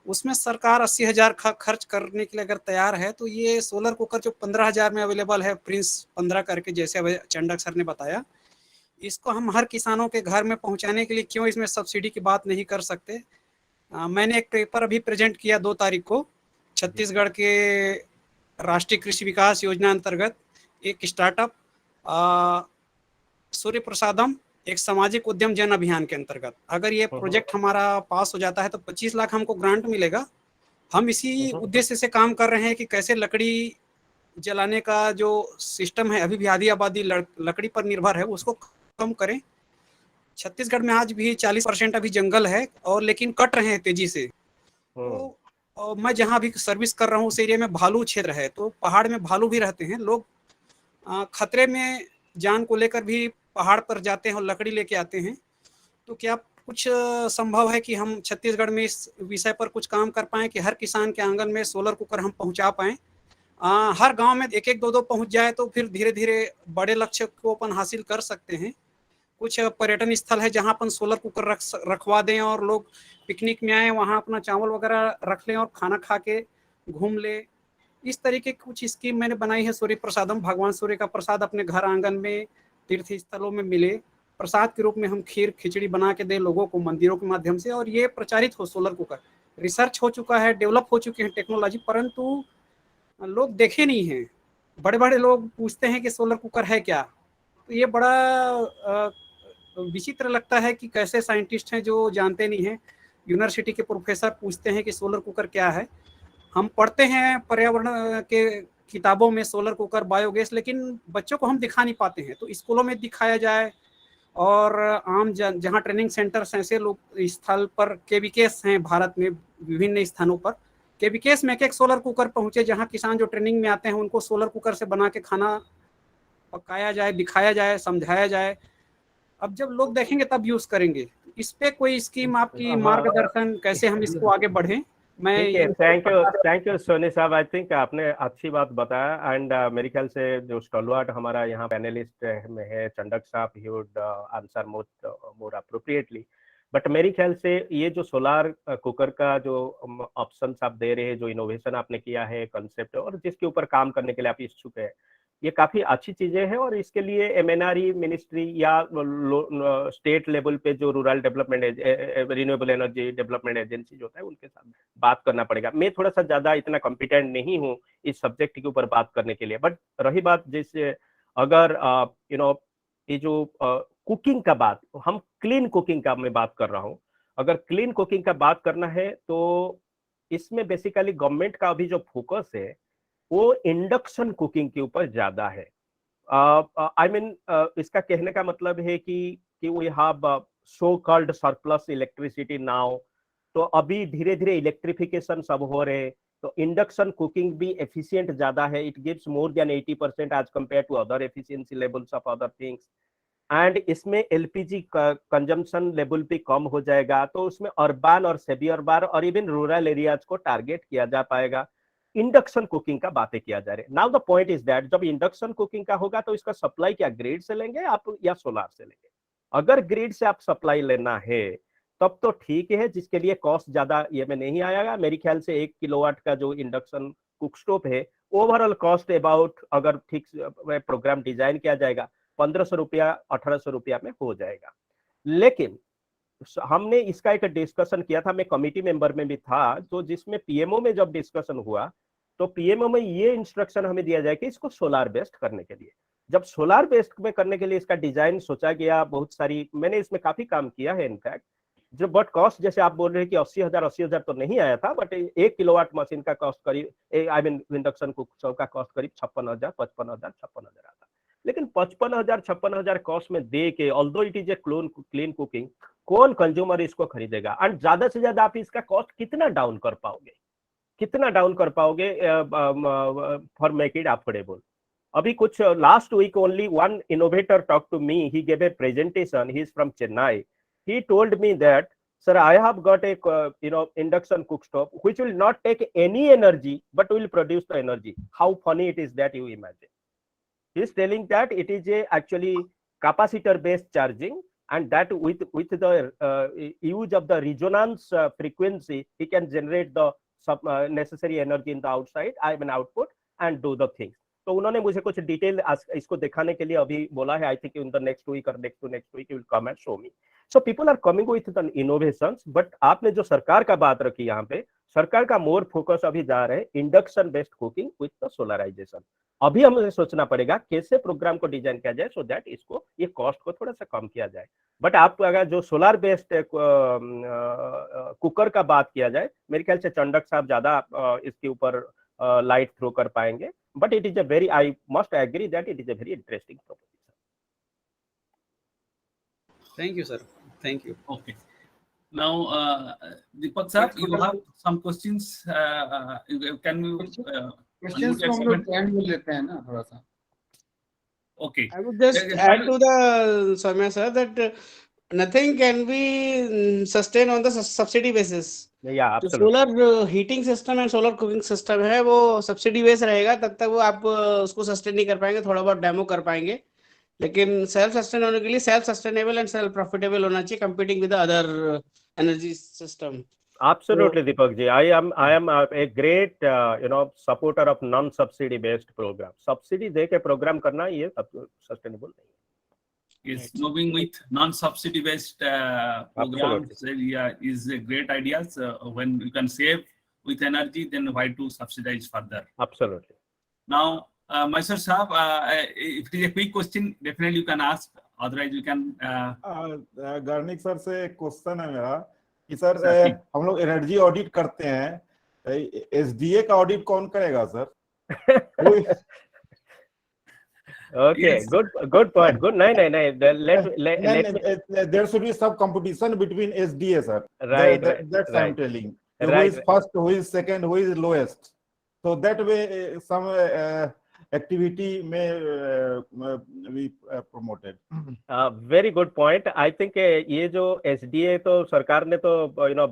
उसमें सरकार 80,000 खर्च करने के लिए अगर तैयार है, तो ये सोलर कुकर जो 15,000 में अवेलेबल है, प्रिंस 15 करके, जैसे चंडक सर ने बताया, इसको हम हर किसानों के घर में पहुंचाने के लिए क्यों इसमें सब्सिडी की बात नहीं कर सकते. मैंने एक पेपर अभी प्रेजेंट किया 2 तारीख को छत्तीसगढ़ के राष्ट्रीय कृषि विकास योजना अंतर्गत एक स्टार्टअप सूर्य प्रसादम एक सामाजिक उद्यम जन अभियान के अंतर्गत अगर ये प्रोजेक्ट हमारा पास हो जाता है तो 25 लाख हमको ग्रांट मिलेगा। हम इसी उद्देश्य से काम कर रहे हैं कि कैसे लकड़ी जलाने का जो सिस्टम है, अभी भी आधी आबादी लकड़ी पर निर्भर है, उसको कम करें। छत्तीसगढ़ में आज भी 40% अभी जंगल है और लेकिन कट रहे हैं तेजी से। तो और मैं जहाँ भी सर्विस कर रहा हूँ उस एरिया में भालू क्षेत्र है, तो पहाड़ में भालू भी रहते हैं। लोग खतरे में जान को लेकर भी पहाड़ पर जाते हैं और लकड़ी लेके आते हैं। तो क्या कुछ संभव है कि हम छत्तीसगढ़ में इस विषय पर कुछ काम कर पाएं कि हर किसान के आंगन में सोलर कुकर हम पहुंचा पाएं? हर गांव में एक एक दो दो पहुंच जाए तो फिर धीरे धीरे बड़े लक्ष्य को अपन हासिल कर सकते हैं। कुछ पर्यटन स्थल है जहां अपन सोलर कुकर रखवा दें और लोग पिकनिक में आए, वहां अपना चावल वगैरह रख लें और खाना खा के घूम ले। इस तरीके की कुछ स्कीम मैंने बनाई है। सूर्य प्रसादम, भगवान सूर्य का प्रसाद अपने घर आंगन में तीर्थ स्थलों में मिले, प्रसाद के रूप में हम खीर खिचड़ी बना के दे लोगों को मंदिरों के माध्यम से, और ये प्रचारित हो सोलर कुकर। रिसर्च हो चुका है, डेवलप हो चुकी है टेक्नोलॉजी, परंतु लोग देखे नहीं हैं। बड़े बड़े लोग पूछते हैं कि सोलर कुकर है क्या। तो ये बड़ा विचित्र लगता है कि कैसे साइंटिस्ट हैं जो जानते नहीं हैं। यूनिवर्सिटी के प्रोफेसर पूछते हैं कि सोलर कुकर क्या है। हम पढ़ते हैं पर्यावरण के किताबों में सोलर कुकर, बायोगैस, लेकिन बच्चों को हम दिखा नहीं पाते हैं। तो स्कूलों में दिखाया जाए और आम जहाँ ट्रेनिंग सेंटर्स ऐसे लोग स्थल पर केवीकेस हैं भारत में विभिन्न स्थानों पर, केवीकेस में एक सोलर कुकर पहुंचे जहाँ किसान जो ट्रेनिंग में आते हैं उनको सोलर कुकर से बना के खाना पकाया जाए, दिखाया जाए, समझाया जाए। अब जब लोग देखेंगे तब यूज करेंगे। इस पे कोई स्कीम आपकी मार्गदर्शन, कैसे हम इसको आगे बढ़ें? मैं ठीक है, थैंक यू सोनी साहब। आई थिंक आपने अच्छी बात बताया एंड मेरे ख्याल से जो स्टॉलवर्ट हमारा यहाँ पैनलिस्ट में है चंडक साहब, he would answer more appropriately. But मेरे ख्याल से ये जो सोलार कुकर का जो ऑप्शन आप दे रहे हैं, जो इनोवेशन आपने किया है, कंसेप्ट, और जिसके ऊपर काम करने के लिए आप इच्छुक है, ये काफी अच्छी चीजें हैं। और इसके लिए एमएनआरई मिनिस्ट्री या स्टेट लेवल पे जो rural development renewable energy development agency जो है उनके साथ बात करना पड़ेगा। मैं थोड़ा सा ज्यादा इतना कॉम्पिटेंट नहीं हूँ इस सब्जेक्ट के ऊपर बात करने के लिए। बट रही बात, जैसे अगर ये जो कुकिंग का बात, हम क्लीन कुकिंग का मैं बात कर रहा हूँ। अगर क्लीन कुकिंग का बात करना है तो इसमें बेसिकली गवर्नमेंट का अभी जो फोकस है वो इंडक्शन कुकिंग के ऊपर ज्यादा है। आई मीन इसका कहने का मतलब है कि we have so called surplus electricity now. तो अभी धीरे धीरे इलेक्ट्रिफिकेशन सब हो रहे, तो इंडक्शन कुकिंग भी एफिशिएंट ज्यादा है। It gives more than 80% as compare to other efficiency levels of other things. And इसमें एलपीजी कंजम्पशन लेवल भी कम हो जाएगा। तो उसमें अर्बन और सेमी अर्बन और इवन रूरल एरियाज को टारगेट किया जा पाएगा। इंडक्शन कुकिंग का बातें किया जा रहे। Now the point is that जब इंडक्शन कुकिंग का होगा तो इसका सप्लाई क्या ग्रिड से लेंगे आप या सोलार से लेंगे? अगर ग्रिड से आप सप्लाई लेना है तब तो ठीक है, जिसके लिए कॉस्ट ज्यादा ये में नहीं आएगा। मेरे ख्याल से 1 किलोवाट का जो इंडक्शन कुक स्टोव है, ओवरऑल कॉस्ट अबाउट, अगर ठीक प्रोग्राम डिजाइन किया जाएगा, 1500 रुपया 1800 रुपया में हो जाएगा। लेकिन हमने इसका एक डिस्कशन किया था, मैं कमिटी मेंबर में भी था, तो जिसमें पीएमओ में जब डिस्कशन हुआ तो पीएमओ में ये इंस्ट्रक्शन हमें दिया जाए कि इसको सोलार बेस्ड करने के लिए, जब सोलार बेस्ड में करने के लिए इसका डिजाइन सोचा गया, बहुत सारी मैंने इसमें काफी काम किया है इनफैक्ट। जो बट कॉस्ट जैसे आप बोल रहे हैं कि 80,000 तो नहीं आया था, बट 1 किलोवाट मशीन का कॉस्ट करीब, आई मीन इंडक्शन कुकर का कॉस्ट करीब 56,000 आता। लेकिन 55,000 56,000 कॉस्ट में दे के, although it is a clean cooking, कौन कंज्यूमर इसको खरीदेगा? एंड ज्यादा से ज्यादा आप इसका कॉस्ट कितना डाउन कर पाओगे फॉर मेक इट अफोर्डेबल? अभी कुछ last week only one innovator talk to me, he gave a presentation, he is from Chennai. He told me that, sir, I have got a induction cook stove which will not take any energy but will produce the energy. How funny it is that, you imagine. He is telling that it is a actually capacitor based charging, and that with the use of the resonance frequency, he can generate the necessary energy in the outside, I mean output, and do the things. तो उन्होंने मुझे कुछ detail इसको दिखाने के लिए अभी बोला है। I think in the next week और next week will come and show me. So people are coming with the innovations, but आपने जो सरकार का बात रखी यहाँ पे, सरकार का मोर फोकस अभी जा रहे हैं induction based cooking with the solarisation. अभी हमें सोचना पड़ेगा कैसे प्रोग्राम को डिजाइन किया जाए सो दैट इसको ये कॉस्ट को थोड़ा सा कम किया जाए। बट आप अगर जो सोलर बेस्ड कुकर का बात किया जाए, मेरे ख्याल से चंडक साहब ज्यादा इसके ऊपर लाइट थ्रो कर पाएंगे। But it is a very, I must agree that it is a very interesting proposition. Thank you sir, thank you. Okay. Now, Deepak sir, you have some questions. Can you? Questions को हम लोग time में लेते हैं ना थोड़ा सा। Okay. I would just add to the Soumya sir that nothing can be sustained on the subsidy basis. या जो absolutely solar heating system and solar cooking system है वो सब्सिडी बेस रहेगा, तब तक वो आप उसको सस्टेन नहीं कर पाएंगे, थोड़ा बहुत डेमो कर पाएंगे। लेकिन सेल्फ सस्टेन होने के लिए self sustainable and self profitable होना चाहिए, competing with other energy system. Absolutely, Deepak ji. I am a great supporter of non-subsidy based program. Subsidy दे के program करना ये sustainable नहीं है। Yes, moving with non-subsidy based programs is a great idea. So when you can save with energy, then why to subsidize further? Absolutely. Now, Maisar Saab, if it is a quick question, definitely you can ask. Otherwise, you can. गार्निक sir से question है मेरा कि sir sir, हम लोग energy audit करते हैं, SDA का ऑडिट कौन करेगा sir? Okay, Yes. good point. Good. नहीं. Let There should be some competition between SDA, sir. Right, That's right. I'm telling. Who Right. is first, who is second, who is lowest. So that way, some activity may be promoted. Very good point. I think ये जो SDA तो सरकार ने तो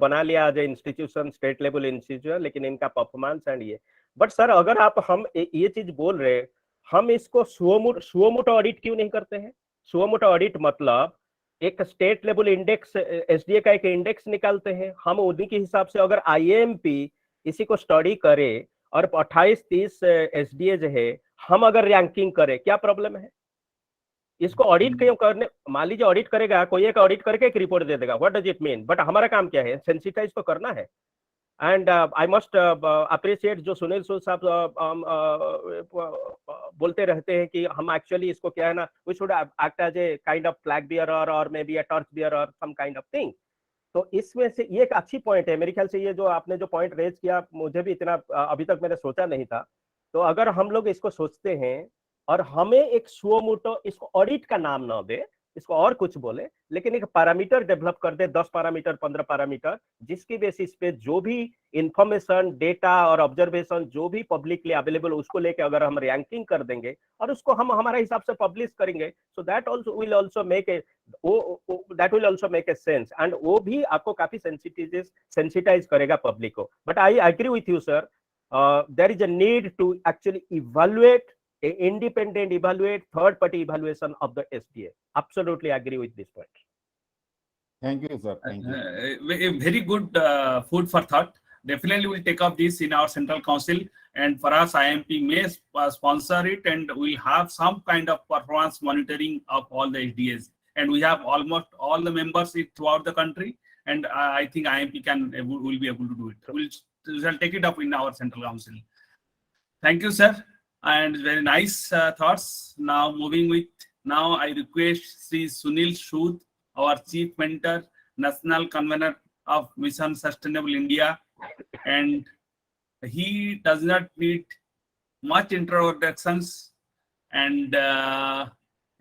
बना लिया as a institution, state level institution, लेकिन इनका परफॉर्मेंस एंड ये, बट सर अगर आप हम ये चीज बोल रहे, हम इसको सुओमोटो ऑडिट क्यों नहीं करते हैं? सुओमोटो ऑडिट मतलब एक स्टेट लेवल इंडेक्स, एसडीए का एक इंडेक्स निकालते हैं, हम उन्हीं के हिसाब से अगर आईएएमपी इसी को स्टडी करे और 28-30 एसडीए जो है हम अगर रैंकिंग करें, क्या प्रॉब्लम है? इसको ऑडिट क्यों करने? मान लीजिए ऑडिट करेगा कोई, एक ऑडिट करके एक रिपोर्ट दे देगा, what does it mean? But हमारा काम क्या है? सेंसिटाइज तो करना है। एंड आई मस्ट अप्रिशिएट जो सुनील सूद साहब बोलते रहते हैं कि हम एक्चुअली इसको क्या है ना, we should act as a kind of flag bearer और may be a torch bearer, some kind of thing. तो इसमें से ये एक अच्छी पॉइंट है मेरे ख्याल से। ये जो आपने जो पॉइंट रेज किया, मुझे भी इतना अभी तक मैंने सोचा नहीं था। तो अगर हम लोग इसको सोचते हैं और हमें एक सुओमोटो, इसको ऑडिट का नाम ना दे, इसको और कुछ बोले, लेकिन एक पैरामीटर डेवलप कर दे, 10 पैरामीटर 15 पैरामीटर, जिसकी बेसिस पे जो भी इंफॉर्मेशन, डेटा और ऑब्जर्वेशन जो भी पब्लिकली अवेलेबल, उसको लेके अगर हम रैंकिंग कर देंगे और उसको हम हमारा हिसाब से पब्लिश करेंगे, so that also will also make a that will also make a sense, and वो भी आपको काफी सेंसिटाइज करेगा पब्लिक को। But I agree with you sir, there is a need to actually evaluate, independent evaluate, third party evaluation of the SDA. Absolutely agree with this point. Thank you, sir. Thank you. A very good food for thought. Definitely we'll take up this in our central council, and for us IAEMP may sponsor it, and we'll have some kind of performance monitoring of all the SDAs, and we have almost all the members throughout the country, and I think IAEMP will be able to do it. We shall take it up in our central council. Thank you, sir, and very nice thoughts. Now moving with, now I request Sri Sunil Sood, our chief mentor, national convener of Mission Sustainable India, and he does not need much introductions, and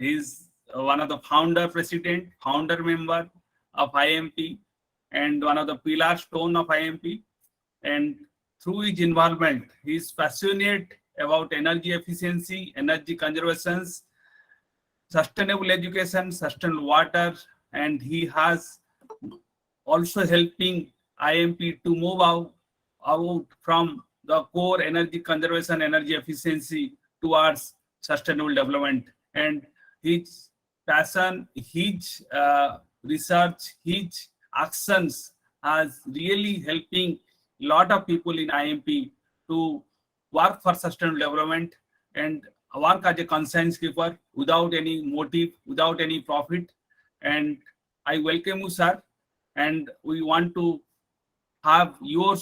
he's one of the founder member of IAEMP, and one of the pillar stone of IAEMP, and through his involvement he is passionate about energy efficiency, energy conservation, sustainable education, sustainable water, and he has also helping IAEMP to move out from the core energy conservation, energy efficiency towards sustainable development. And his passion, his research, his actions has really helping a lot of people in IAEMP to work for sustainable development. and work as a conscience keeper without any motive, without any profit. And I welcome you, sir. And we want to have your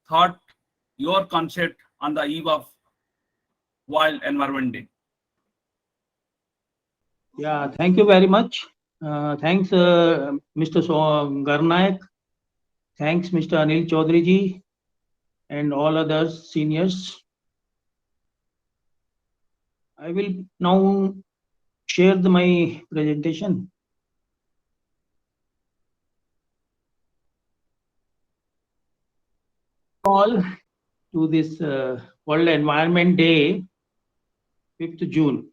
thought, your concept on the eve of World Environment Day. Yeah, thank you very much. Thanks, Mr. Garnayak. Thanks, Mr. Anil Chaudhary ji, and all other seniors. I will now share my presentation. All to this World Environment Day, 5th June.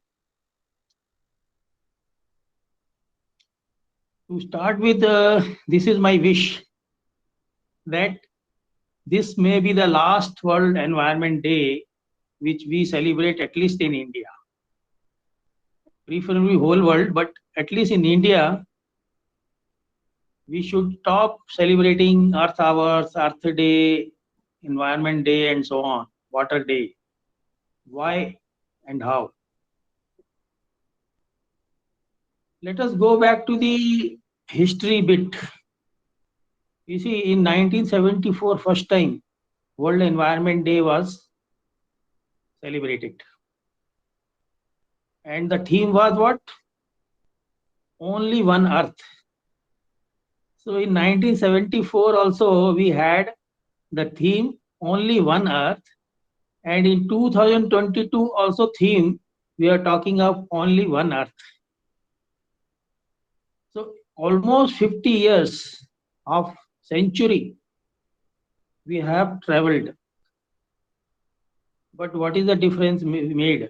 To start with, this is my wish that this may be the last World Environment Day which we celebrate, at least in India. Preferably whole world, but at least in India, we should stop celebrating Earth Hours, Earth Day, Environment Day, and so on, Water Day. Why and how? Let us go back to the history bit. You see, in 1974, first time, World Environment Day was celebrated. And the theme was what? Only one Earth. So in 1974 also, we had the theme Only One Earth. And in 2022 also theme, we are talking of Only One Earth. So almost 50 years of century we have traveled. But what is the difference made?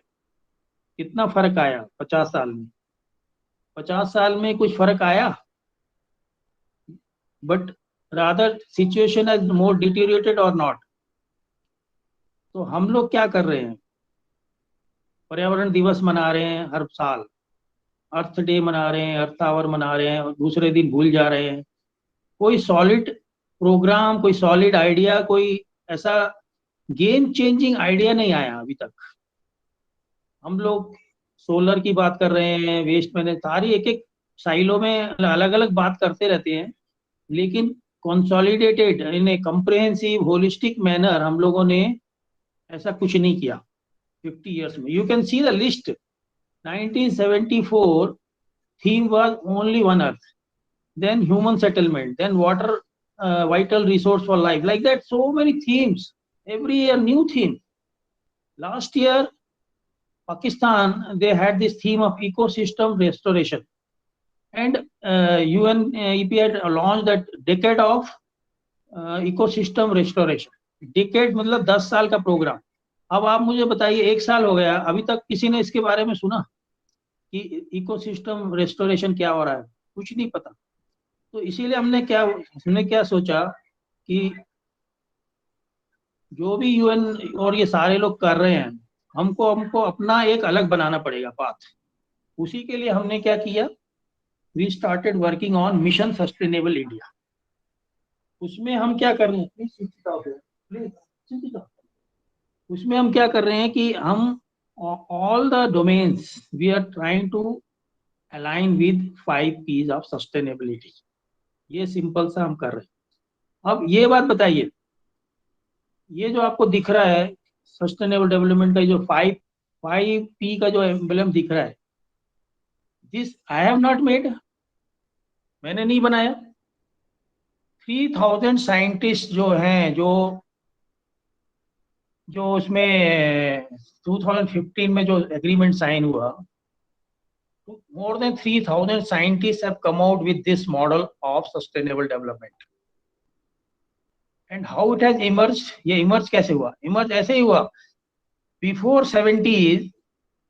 कितना फर्क आया 50 साल में? 50 साल में कुछ फर्क आया? But rather situation has more deteriorated or not? तो हम लोग क्या कर रहे हैं? पर्यावरण दिवस मना रहे हैं हर साल, अर्थ डे मना रहे हैं, अर्थ आवर मना रहे हैं, और दूसरे दिन भूल जा रहे हैं. कोई सॉलिड प्रोग्राम, कोई सॉलिड आइडिया, कोई ऐसा गेम चेंजिंग आइडिया नहीं आया अभी तक. हम लोग सोलर की बात कर रहे हैं, वेस्ट मैनेज, सारी एक एक साइलों में अलग अलग बात करते रहते हैं, लेकिन कंसोलिडेटेड इन ए कंप्रिहेंसिव होलिस्टिक मैनर हम लोगों ने ऐसा कुछ नहीं किया 50 years में. You can see the list. 1974 theme was only one earth, then human settlement, then water, vital resource for life, like that. So many themes, every year new theme. Last year Pakistan, they had this theme of ecosystem restoration, and UNEP had launched that decade of ecosystem restoration. Decade मतलब 10 साल का programme. अब आप मुझे बताइए, 1 साल हो गया, अभी तक किसी ने इसके बारे में सुना कि इकोसिस्टम रेस्टोरेशन क्या हो रहा है? कुछ नहीं पता. तो इसीलिए हमने क्या सोचा कि जो भी यूएन और ये सारे लोग कर रहे हैं, हमको अपना एक अलग बनाना पड़ेगा पाथ. उसी के लिए हमने क्या किया, we started working on mission sustainable India. उसमें हम क्या कर रहे हैं, उसमें हम क्या कर रहे हैं कि हम all the domains we are trying to align with 5 P's of sustainability. ये सिंपल सा हम कर रहे हैं. अब ये बात बताइए, ये जो आपको दिख रहा है सस्टेनेबल डेवलपमेंट का जो 5 P का जो एम्बलम दिख रहा है, this I have not made, मैंने नहीं बनाया. 3000 साइंटिस्ट जो हैं, जो उसमें 2015 में जो एग्रीमेंट साइन हुआ, more than 3000 scientists have come out with this model of sustainable development. And how it has emerged? ये emerge कैसे हुआ? Emerge ऐसे ही हुआ. Before 70s,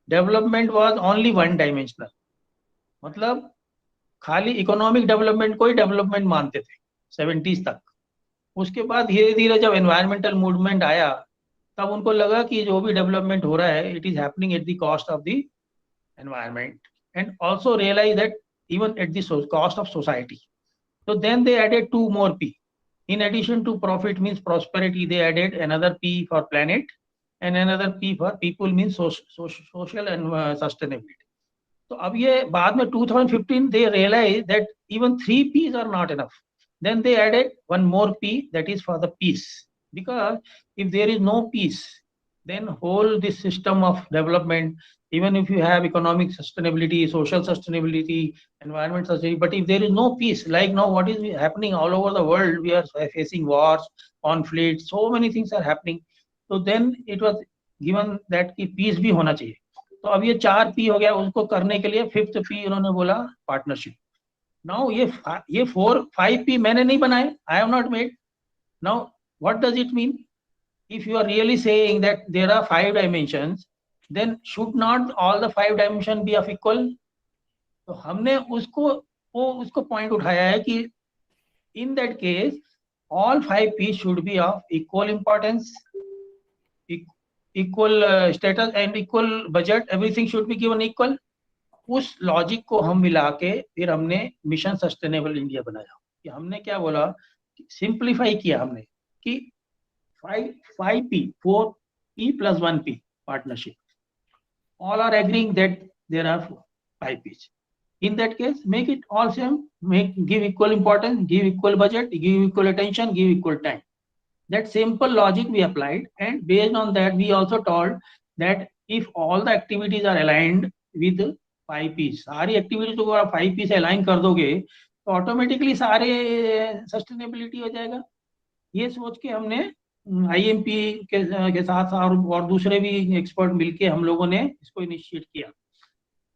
development was only one dimensional. मतलब खाली इकोनॉमिक डेवलपमेंट को ही डेवलपमेंट मानते थे 70s तक. उसके बाद धीरे धीरे जब एनवायरमेंटल मूवमेंट आया, तब उनको लगा कि जो भी डेवलपमेंट हो रहा है, it is happening at the cost of the environment, and also realise that even at the cost of society. So then they added 2 more P. In addition to profit means prosperity, they added another P for planet, and another P for people means social and sustainability. तो अब ये बाद में 2015 they realized that even 3 P's are not enough. Then they added one more P, that is for the peace. Because if there is no peace, then whole this system of development, even if you have economic sustainability, social sustainability, environment sustainability, but if there is no peace, like now what is happening all over the world, we are facing wars, conflicts, so many things are happening. So then it was given that कि peace भी होना चाहिए. तो अब ये 4 P हो गया, उसको करने के लिए 5th P उन्होंने बोला पार्टनरशिप. नाउ ये 5 P मैंने नहीं बनाए, I have not made. Now what does it mean? If you are really saying that there are 5 dimensions, then should not all the 5 dimensions be of equal? तो हमने उसको point उठाया है कि in that case all 5 P should be of equal importance, equal status and equal budget, everything should be given equal. उस logic को हम मिला के फिर हमने मिशन सस्टेनेबल इंडिया बनाया. कि हमने क्या बोला, सिंप्लीफाई किया हमने कि 5 P, 4 P plus 1 P partnership. All are agreeing that there are 5 P's. In that case, make it all same, give equal importance, give equal budget, give equal attention, give equal time. That simple logic we applied, and based on that we also told that if all the activities are aligned with 5 P's, सारी activities को आप 5 P से align कर दोगे तो automatically सारे sustainability हो जाएगा. ये सोच के हमने IAEMP के साथ और दूसरे भी एक्सपर्ट मिलके हम लोगों ने इसको इनिशिएट किया.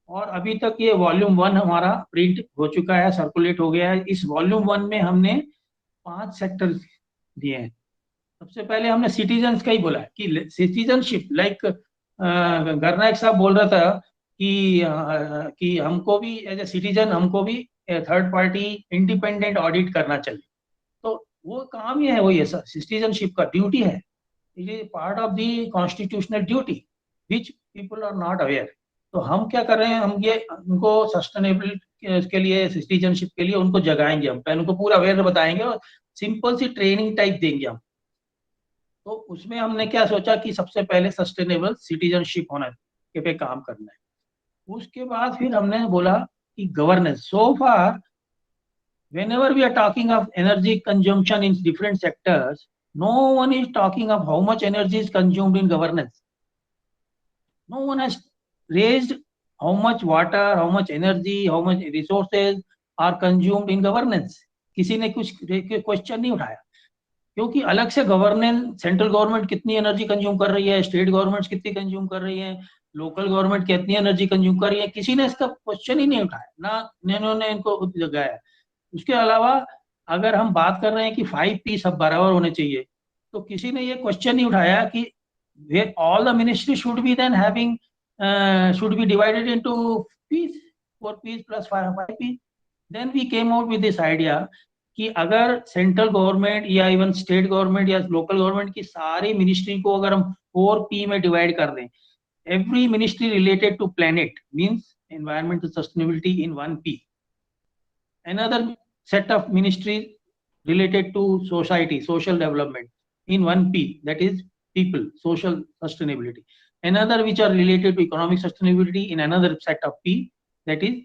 और अभी तक ये वॉल्यूम 1 हमारा प्रिंट हो चुका है, सर्कुलेट हो गया है. इस वॉल्यूम 1 में हमने 5 सेक्टर दिए हैं. सबसे पहले हमने सिटीजन्स का ही बोला है कि सिटीजनशिप, लाइक गरनायक साहब बोल रहा था कि हमको भी एज ए सिटीजन हमको भी थर्ड पार्टी इंडिपेंडेंट ऑडिट करना चाहिए. तो वो काम ही है, वो ये सिटीजनशिप का ड्यूटी है. It is part of the constitutional duty which people are not aware. तो हम क्या कर रहे हैं, हम ये उनको सस्टेनेबल के लिए, सिटीजनशिप के लिए उनको जगाएंगे, हम पहले उनको पूरा अवेयर बताएंगे और सिंपल सी ट्रेनिंग टाइप देंगे हम. तो उसमें हमने क्या सोचा कि सबसे पहले सस्टेनेबल सिटीजनशिप होना के पे काम करना है. उसके बाद फिर हमने बोला कि governance. So far whenever we are talking of energy consumption in different sectors, no one is talking of how much energy is consumed in governance. No one has raised how much water, how much energy, how much resources are consumed in governance. किसी ने कुछ question नहीं उठाया, क्योंकि अलग से governance, central government कितनी energy consume कर रही है, स्टेट गवर्नमेंट कितनी कंज्यूम कर रही है, लोकल गवर्नमेंट कितनी एनर्जी कंज्यूम कर रही है, किसी ने इसका क्वेश्चन ही नहीं उठाया, ना इन्होंने इनको जगाया. उसके अलावा अगर हम बात कर रहे हैं कि 5 P सब बराबर होने चाहिए, तो किसी ने ये क्वेश्चन नहीं उठाया कि all the ministry should be then having should be divided into P's, 4 P's plus 5 P. Then we came out with this idea कि अगर सेंट्रल गवर्नमेंट या इवन स्टेट गवर्नमेंट या लोकल गवर्नमेंट की सारी मिनिस्ट्री को अगर हम 4 P में डिवाइड कर दें, every ministry related to planet means environmental sustainability in 1 P. Another set of ministries related to society, social development in 1 P, that is people, social sustainability. Another which are related to economic sustainability in another set of P, that is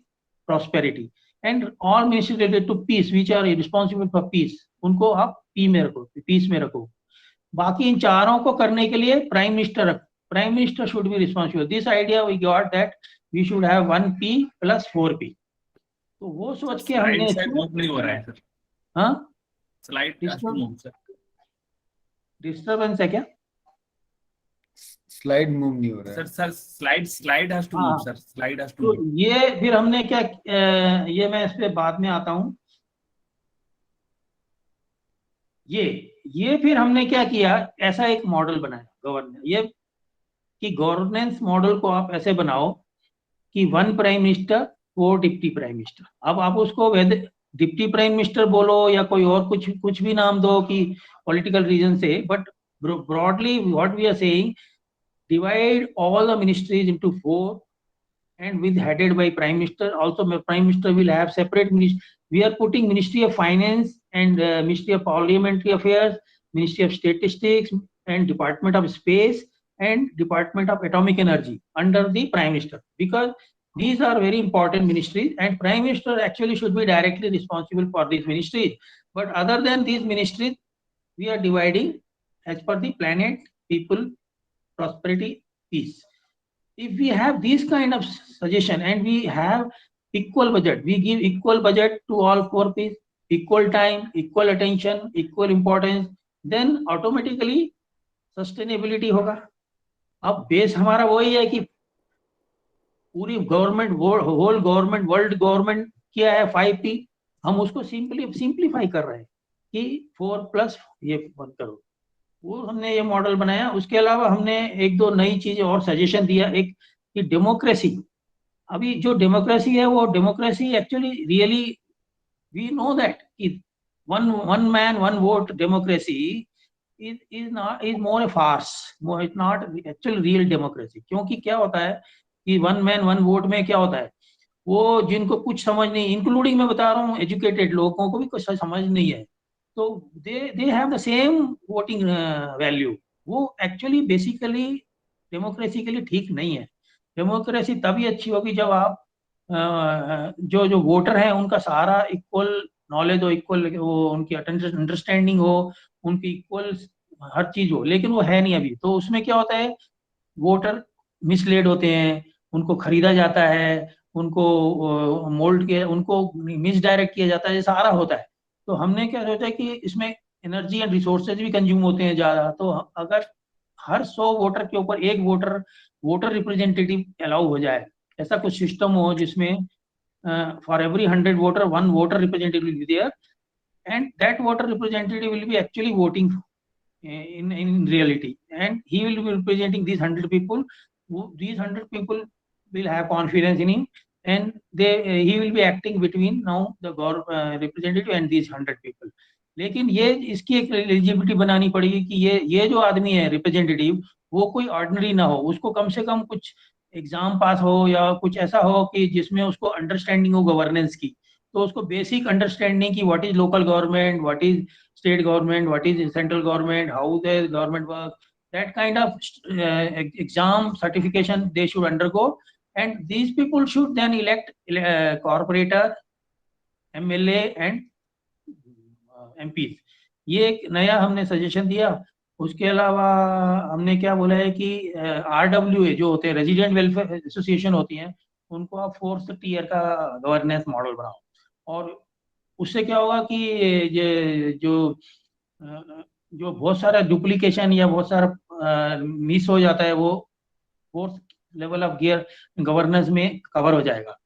prosperity. And all ministries related to peace, which are responsible for peace, उनको आप P में रखो, peace में रखो. बाकी इन चारों को करने के लिए prime minister should be responsible. This idea we got that we should have 1 P plus 4 P. तो वो सोच के हमने मूव नहीं हो रहा है सर. हाँ, स्लाइड मूव सर. डिस्टर्बेंस है क्या? स्लाइड मूव नहीं हो रहा है sir slide has to move sir. Slide has to तो मूव. ये फिर हमने क्या, ये मैं इस पे बाद में आता हूँ. ये फिर हमने क्या किया, ऐसा एक मॉडल बनाया गवर्नेंस. ये कि गवर्नेंस मॉडल को आप ऐसे बनाओ कि 1 prime minister, 4 deputy prime minister. अब आप उसको डिप्टी प्राइम मिनिस्टर बोलो या कोई और कुछ भी नाम दो कि पॉलिटिकल रीजन से, but broadly what we are saying, divide all the ministries into 4 and with headed by prime minister. Also prime minister will have separate ministry. We are putting Ministry of Finance and Ministry of Parliamentary Affairs, Ministry of Statistics and Department of Space and Department of Atomic Energy under the Prime Minister, because these are very important ministries and Prime Minister actually should be directly responsible for these ministries. But other than these ministries, we are dividing as per the planet, people, prosperity, peace. If we have this kind of suggestion and we have equal budget, we give equal budget to all 4 P's, equal time, equal attention, equal importance, then automatically sustainability होगा. अब base हमारा वही है कि पूरी government, whole government, world government क्या है 5P, हम उसको सिंप्लीफाई कर रहे हैं कि 4+ ये बंद करो. वो हमने ये मॉडल बनाया. उसके अलावा हमने एक दो नई चीजें और सजेशन दिया. एक कि डेमोक्रेसी, अभी जो डेमोक्रेसी है वो democracy actually really we know that कि one man one vote democracy is more a farce, it's not actual real democracy. क्योंकि क्या होता है कि one man one vote में क्या होता है, वो जिनको कुछ समझ नहीं, इंक्लूडिंग मैं बता रहा हूँ एजुकेटेड लोगों को भी कुछ समझ नहीं है, तो they have the same voting value. वो एक्चुअली बेसिकली डेमोक्रेसी के लिए ठीक नहीं है. डेमोक्रेसी तभी अच्छी होगी जब आप जो वोटर हैं उनका सारा इक्वल नॉलेज हो, इक्वल वो उनकी अंडरस्टैंडिंग हो, उनकी इक्वल हर चीज हो. लेकिन वो है नहीं अभी. तो उसमें क्या होता है, वोटर मिसलेड होते हैं, उनको खरीदा जाता है, उनको मोल्ड किया, उनको मिसडायरेक्ट किया जाता है, ये सारा होता है. तो हमने क्या सोचा कि इसमें एनर्जी एंड रिसोर्सेज भी कंज्यूम होते हैं ज्यादा. तो अगर हर 100 वोटर के ऊपर एक वोटर रिप्रेजेंटेटिव अलाउ हो जाए, ऐसा कुछ सिस्टम हो जिसमें for every 100 voter 1 voter representative will be there and that voter representative will be actually voting in reality, and he will be representing these 100 people. These 100 people will have confidence in him, and he will be acting between now the representative and these 100 people. लेकिन ये इसकी एक eligibility बनानी पड़ेगी कि ये जो आदमी है रिप्रेजेंटेटिव, वो कोई ऑर्डिनरी ना हो, उसको कम से कम कुछ एग्जाम पास हो या कुछ ऐसा हो कि जिसमें उसको अंडरस्टैंडिंग हो गवर्नेंस की. तो उसको बेसिक अंडरस्टैंडिंग की what is local government, what is state government, what is central government, how the government work, that kind of exam certification they should undergo, and these people should then elect corporator, MLA and MPs. ये एक नया हमने suggestion दिया. उसके अलावा हमने क्या बोला है कि RWA जो होते हैं, रेजिडेंट वेलफेयर एसोसिएशन होती हैं, उनको आप 4th tier का गवर्नेंस मॉडल बनाओ. और उससे क्या होगा कि ये जो बहुत सारा डुप्लीकेशन या बहुत सारा मिस हो जाता है, वो 4th level of gear governance में कवर हो जाएगा.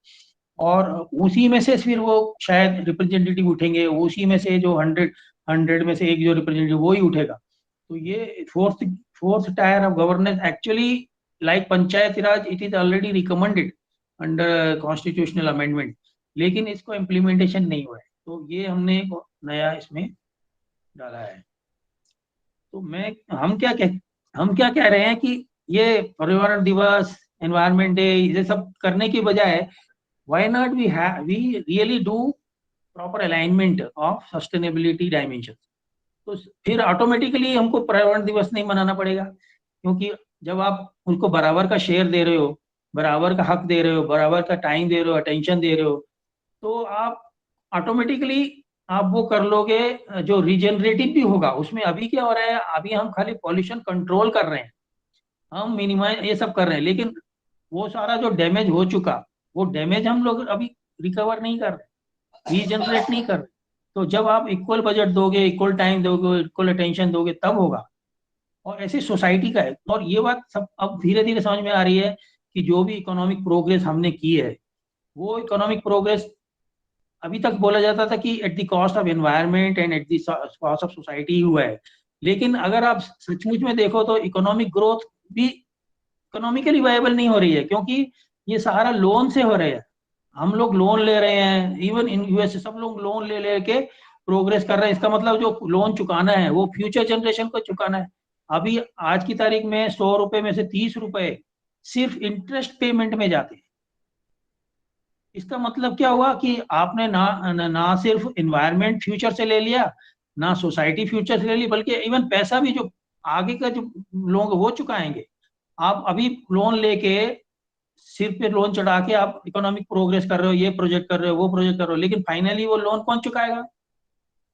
और उसी में से फिर वो शायद रिप्रेजेंटेटिव उठेंगे, उसी में से जो 100 में से एक जो रिप्रेजेंटेटिव वो ही उठेगा. तो ये 4th tyre of governance actually like Panchayati Raj, it is already recommended under constitutional amendment, लेकिन इसको इम्प्लीमेंटेशन नहीं हुआ है. तो ये हमने नया इसमें डाला है. तो हम क्या कह रहे हैं कि ये पर्यावरण दिवस, एनवायरनमेंट डे, ये सब करने की बजाय why not we really do proper alignment of sustainability dimension. तो फिर ऑटोमेटिकली हमको पर्यावरण दिवस नहीं मनाना पड़ेगा, क्योंकि जब आप उनको बराबर का शेयर दे रहे हो, बराबर का हक दे रहे हो, बराबर का टाइम दे रहे हो, अटेंशन दे रहे हो, तो आप ऑटोमेटिकली आप वो कर लोगे जो रीजनरेटिव भी होगा. उसमें अभी क्या हो रहा है, अभी हम खाली पॉल्यूशन कंट्रोल कर रहे हैं, हम मिनिमाइज ये सब कर रहे हैं, लेकिन वो सारा जो डैमेज हो चुका, वो डैमेज हम लोग अभी रिकवर नहीं कर रहे, रीजनरेट नहीं कर रहे. तो जब आप इक्वल बजट दोगे, इक्वल टाइम दोगे, इक्वल अटेंशन दोगे, तब होगा. और ऐसी सोसाइटी का है. और ये बात सब अब धीरे धीरे समझ में आ रही है कि जो भी इकोनॉमिक प्रोग्रेस हमने की है, वो इकोनॉमिक प्रोग्रेस अभी तक बोला जाता था कि eight the cost of environment and eight the cost of society हुआ है. लेकिन अगर आप सचमुच में देखो तो इकोनॉमिक ग्रोथ भी इकोनॉमिकली वायबल नहीं हो रही है, क्योंकि ये सारा लोन से हो रहा है. हम लोग लोन ले रहे हैं, इवन इन यूएस सब लोग लोन ले लेके प्रोग्रेस कर रहे हैं. इसका मतलब जो लोन चुकाना है वो फ्यूचर जनरेशन को चुकाना है. अभी आज की तारीख में 100 रुपए में से 30 रुपए सिर्फ इंटरेस्ट पेमेंट में जाते हैं. इसका मतलब क्या हुआ कि आपने ना सिर्फ एनवायरनमेंट फ्यूचर से ले लिया, ना सोसाइटी फ्यूचर से ले ली, बल्कि इवन पैसा भी जो आगे का जो लोग वो चुकाएंगे. आप अभी लोन लेके सिर पे लोन चढ़ा के आप इकोनॉमिक प्रोग्रेस कर रहे हो, ये प्रोजेक्ट कर रहे हो, वो प्रोजेक्ट कर रहे हो, लेकिन फाइनली वो लोन कौन चुकाएगा?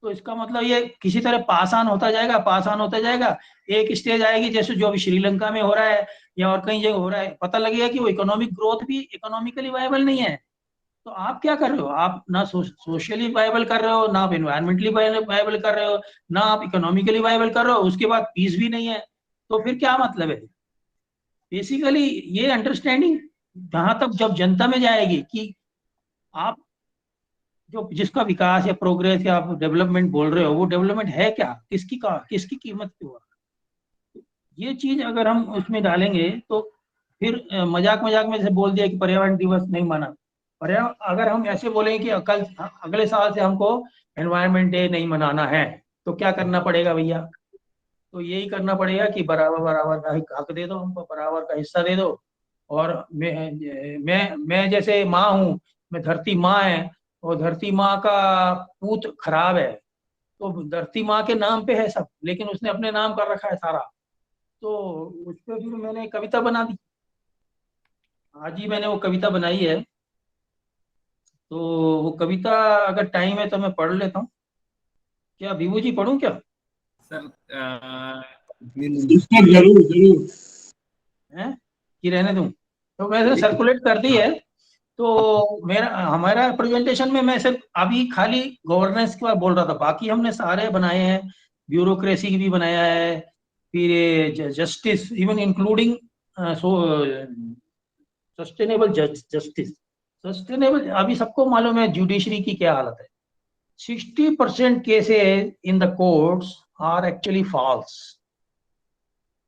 तो इसका मतलब ये किसी तरह पास ऑन होता जाएगा, पास ऑन होता जाएगा। एक स्टेज आएगी जैसे जो अभी श्रीलंका में हो रहा है या और कई जगह हो रहा है, पता लगेगा कि वो इकोनॉमिक ग्रोथ भी इकोनॉमिकली वायबल नहीं है। तो आप क्या कर रहे हो? आप ना सोशली वायबल कर रहे हो, ना आप इन्वायरमेंटली वायबल कर रहे हो, ना आप इकोनॉमिकली वायबल कर रहे हो, उसके बाद पीस भी नहीं है। तो फिर क्या मतलब है? बेसिकली ये अंडरस्टैंडिंग जहां तक जब जनता में जाएगी कि आप जो जिसका विकास या प्रोग्रेस या आप डेवलपमेंट बोल रहे हो, वो डेवलपमेंट है क्या, किसकी कीमत पे हुआ, ये चीज अगर हम उसमें डालेंगे तो फिर मजाक मजाक में जैसे बोल दिया कि पर्यावरण दिवस नहीं माना, पर्यावरण अगर हम ऐसे बोलेंगे कि कल अगले साल से हमको एनवायरनमेंट डे नहीं मनाना है, तो क्या करना पड़ेगा भैया? तो यही करना पड़ेगा कि बराबर बराबर का हक दे दो हमको, बराबर का हिस्सा दे दो। और मैं जैसे माँ हूँ, मैं धरती माँ है, और धरती माँ का पूत खराब है, तो धरती माँ के नाम पे है सब, लेकिन उसने अपने नाम कर रखा है सारा। तो उस पर फिर मैंने कविता बना दी। आज ही मैंने वो कविता बनाई है, तो वो कविता अगर टाइम है तो मैं पढ़ लेता हूँ। क्या विभू जी पढ़ूं क्या? सर जरूर जरूर। है कि रहने दूं? तो मैंने सर्कुलेट कर दी है। तो मेरा हमारा प्रेजेंटेशन में मैं सिर्फ अभी खाली गवर्नेंस के बारे बोल रहा था, बाकी हमने सारे बनाए हैं, ब्यूरोक्रेसी भी बनाया है, फिर justice even including sustainable justice. Sustainable अभी सबको मालूम है जुडिशरी की क्या हालत है। 60% cases in the courts are actually false.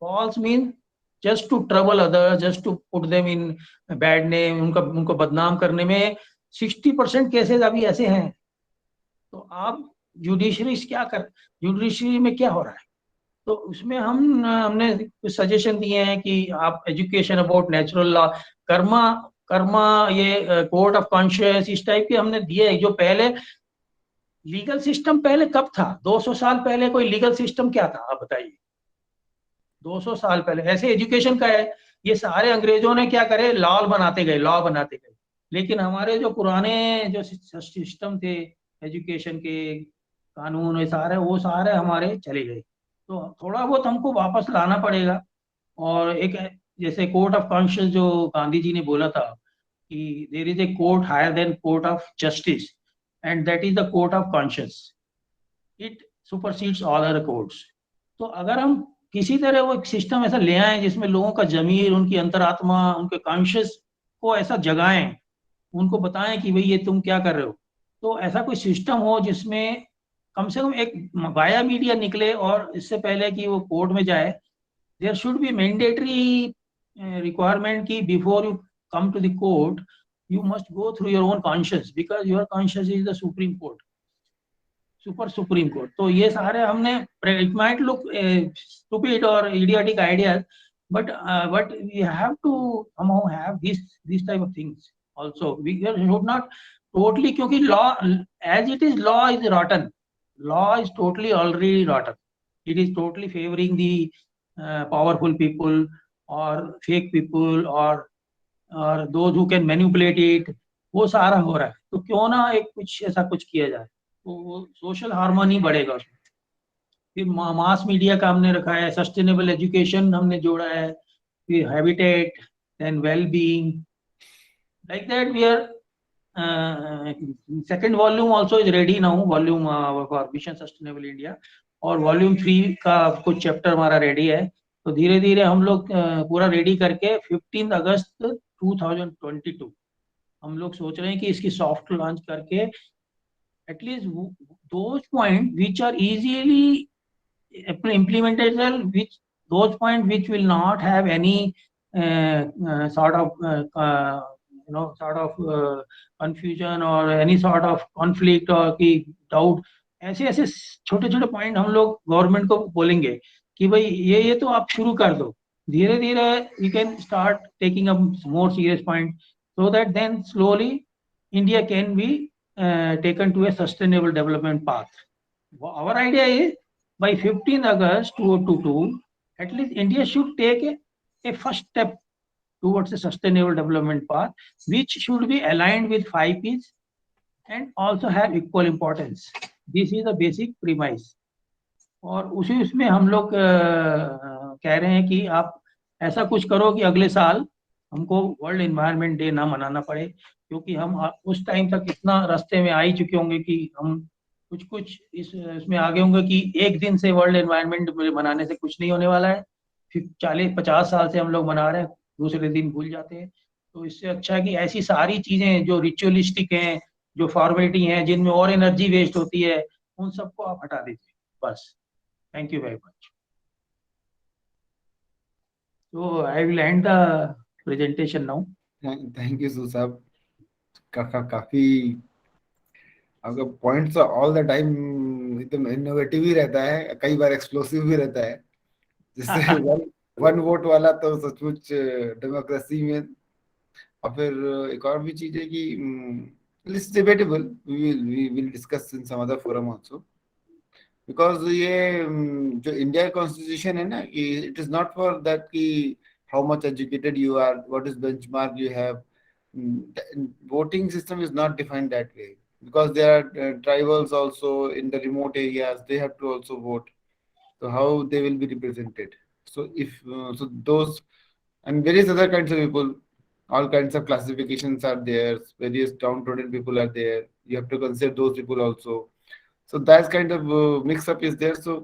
False mean just to trouble other, just to put them in bad name, उनको बदनाम करने में 60% केसेस अभी ऐसे हैं। तो आप जुडिशरी क्या कर, जुडिशरी में क्या हो रहा है? तो उसमें हमने कुछ सजेशन दिए हैं कि आप education about natural law, Karma Karma, ये कोर्ट ऑफ कॉन्शियस, इस टाइप के हमने दिए हैं। जो पहले लीगल सिस्टम पहले कब था? 200 साल पहले कोई लीगल सिस्टम क्या था, आप बताइए? 200 साल पहले ऐसे एजुकेशन का है। ये सारे अंग्रेजों ने क्या करे, लॉ बनाते गए, लॉ बनाते गए, लेकिन हमारे जो पुराने जो सिस्टम थे एजुकेशन के, कानून, ये सारे वो सारे हमारे चले गए। तो थोड़ा बहुत हमको वापस लाना पड़ेगा। और एक जैसे कोर्ट ऑफ कॉन्शियस जो गांधी जी ने बोला था कि there is a court higher than court of justice, and that is the court of conscious, it supersedes all other courts. तो अगर हम किसी तरह वो एक सिस्टम ऐसा ले आए जिसमें लोगों का जमीर, उनकी अंतरात्मा, उनके कॉन्शियस को ऐसा जगाएं, उनको बताएं कि भाई ये तुम क्या कर रहे हो, तो ऐसा कोई सिस्टम हो जिसमें कम से कम एक वाया मीडिया निकले, और इससे पहले कि वो कोर्ट में जाए, there should be mandatory requirement कि before you come to the court you must go through your own conscious, because your conscious is the supreme court, supreme court. तो ये सारे हमने, इट माइट लुक स्टूपिड और idiotic ideas, but we have to somehow have these type of things also. We should not totally, क्योंकि law as it is, law is rotten, law is totally already rotten, it is totally favoring the powerful people or fake people or those who can manipulate it, वो सारा हो रहा है। तो क्यों ना एक कुछ ऐसा कुछ किया जाए, तो वो सोशल हार्मनी बढ़ेगा उसमें। फिर मास मीडिया का हमने रखा है, सस्टेनेबल एजुकेशन हमने जोड़ा है, फिर habitat, then well being, like that we are. Second volume also is ready now, volume for mission sustainable India, और वॉल्यूम 3 का कुछ चैप्टर हमारा रेडी है। तो धीरे धीरे हम लोग पूरा रेडी करके 15 अगस्त 2022 हम लोग सोच रहे हैं कि इसकी सॉफ्ट लॉन्च करके at least those points which are easily implementable, which those points which will not have any sort of confusion or any sort of conflict or की doubt, ऐसे ऐसे छोटे छोटे पॉइंट हम लोग गवर्नमेंट को बोलेंगे कि भाई ये तो आप शुरू कर दो, धीरे धीरे you can start taking up more serious point, so that then slowly India can be taken to a sustainable development path. Our idea is by 15 August 2022, at least India should take a a first step towards a sustainable development path, which should be aligned with 5 Ps and also have equal importance. This is the basic premise. और उसी उसमें हम लोग कह रहे हैं कि आप ऐसा कुछ करो कि अगले साल हमको वर्ल्ड एनवायरनमेंट डे ना मनाना पड़े, क्योंकि हम उस टाइम तक इतना रास्ते में आ ही चुके होंगे कि हम कुछ इसमें आगे होंगे कि एक दिन से वर्ल्ड एनवायरनमेंट मनाने से कुछ नहीं होने वाला है। फिर 40-50 साल से हम लोग मना रहे हैं, दूसरे दिन भूल जाते हैं। तो इससे अच्छा है कि ऐसी सारी चीजें जो रिचुअलिस्टिक हैं, जो फॉर्मेलिटी हैं, जिनमें और एनर्जी वेस्ट होती है, उन सबको आप हटा दीजिए बस। Thank you very much. So I will end the presentation now. Thank you, Su साहब। काफी आपका पॉइंट्स ऑल द टाइम एकदम इनोवेटिव ही रहता है, कई बार एक्सप्लोसिव भी रहता है। जैसे वन वोट वाला तो सचमुच डेमोक्रेसी में। और फिर एक और भी चीज है कि it's debatable, we will discuss in some other forum also, because ये जो इंडिया कॉन्स्टिट्यूशन है ना, it is not for that कि how much educated you are, what is benchmark you have. voting system is not defined that way, because there are tribals also in the remote areas, they have to also vote. So how they will be represented? So if so those and various other kinds of people, all kinds of classifications are there, various downtrodden people are there, you have to consider those people also. So that kind of mix up is there. So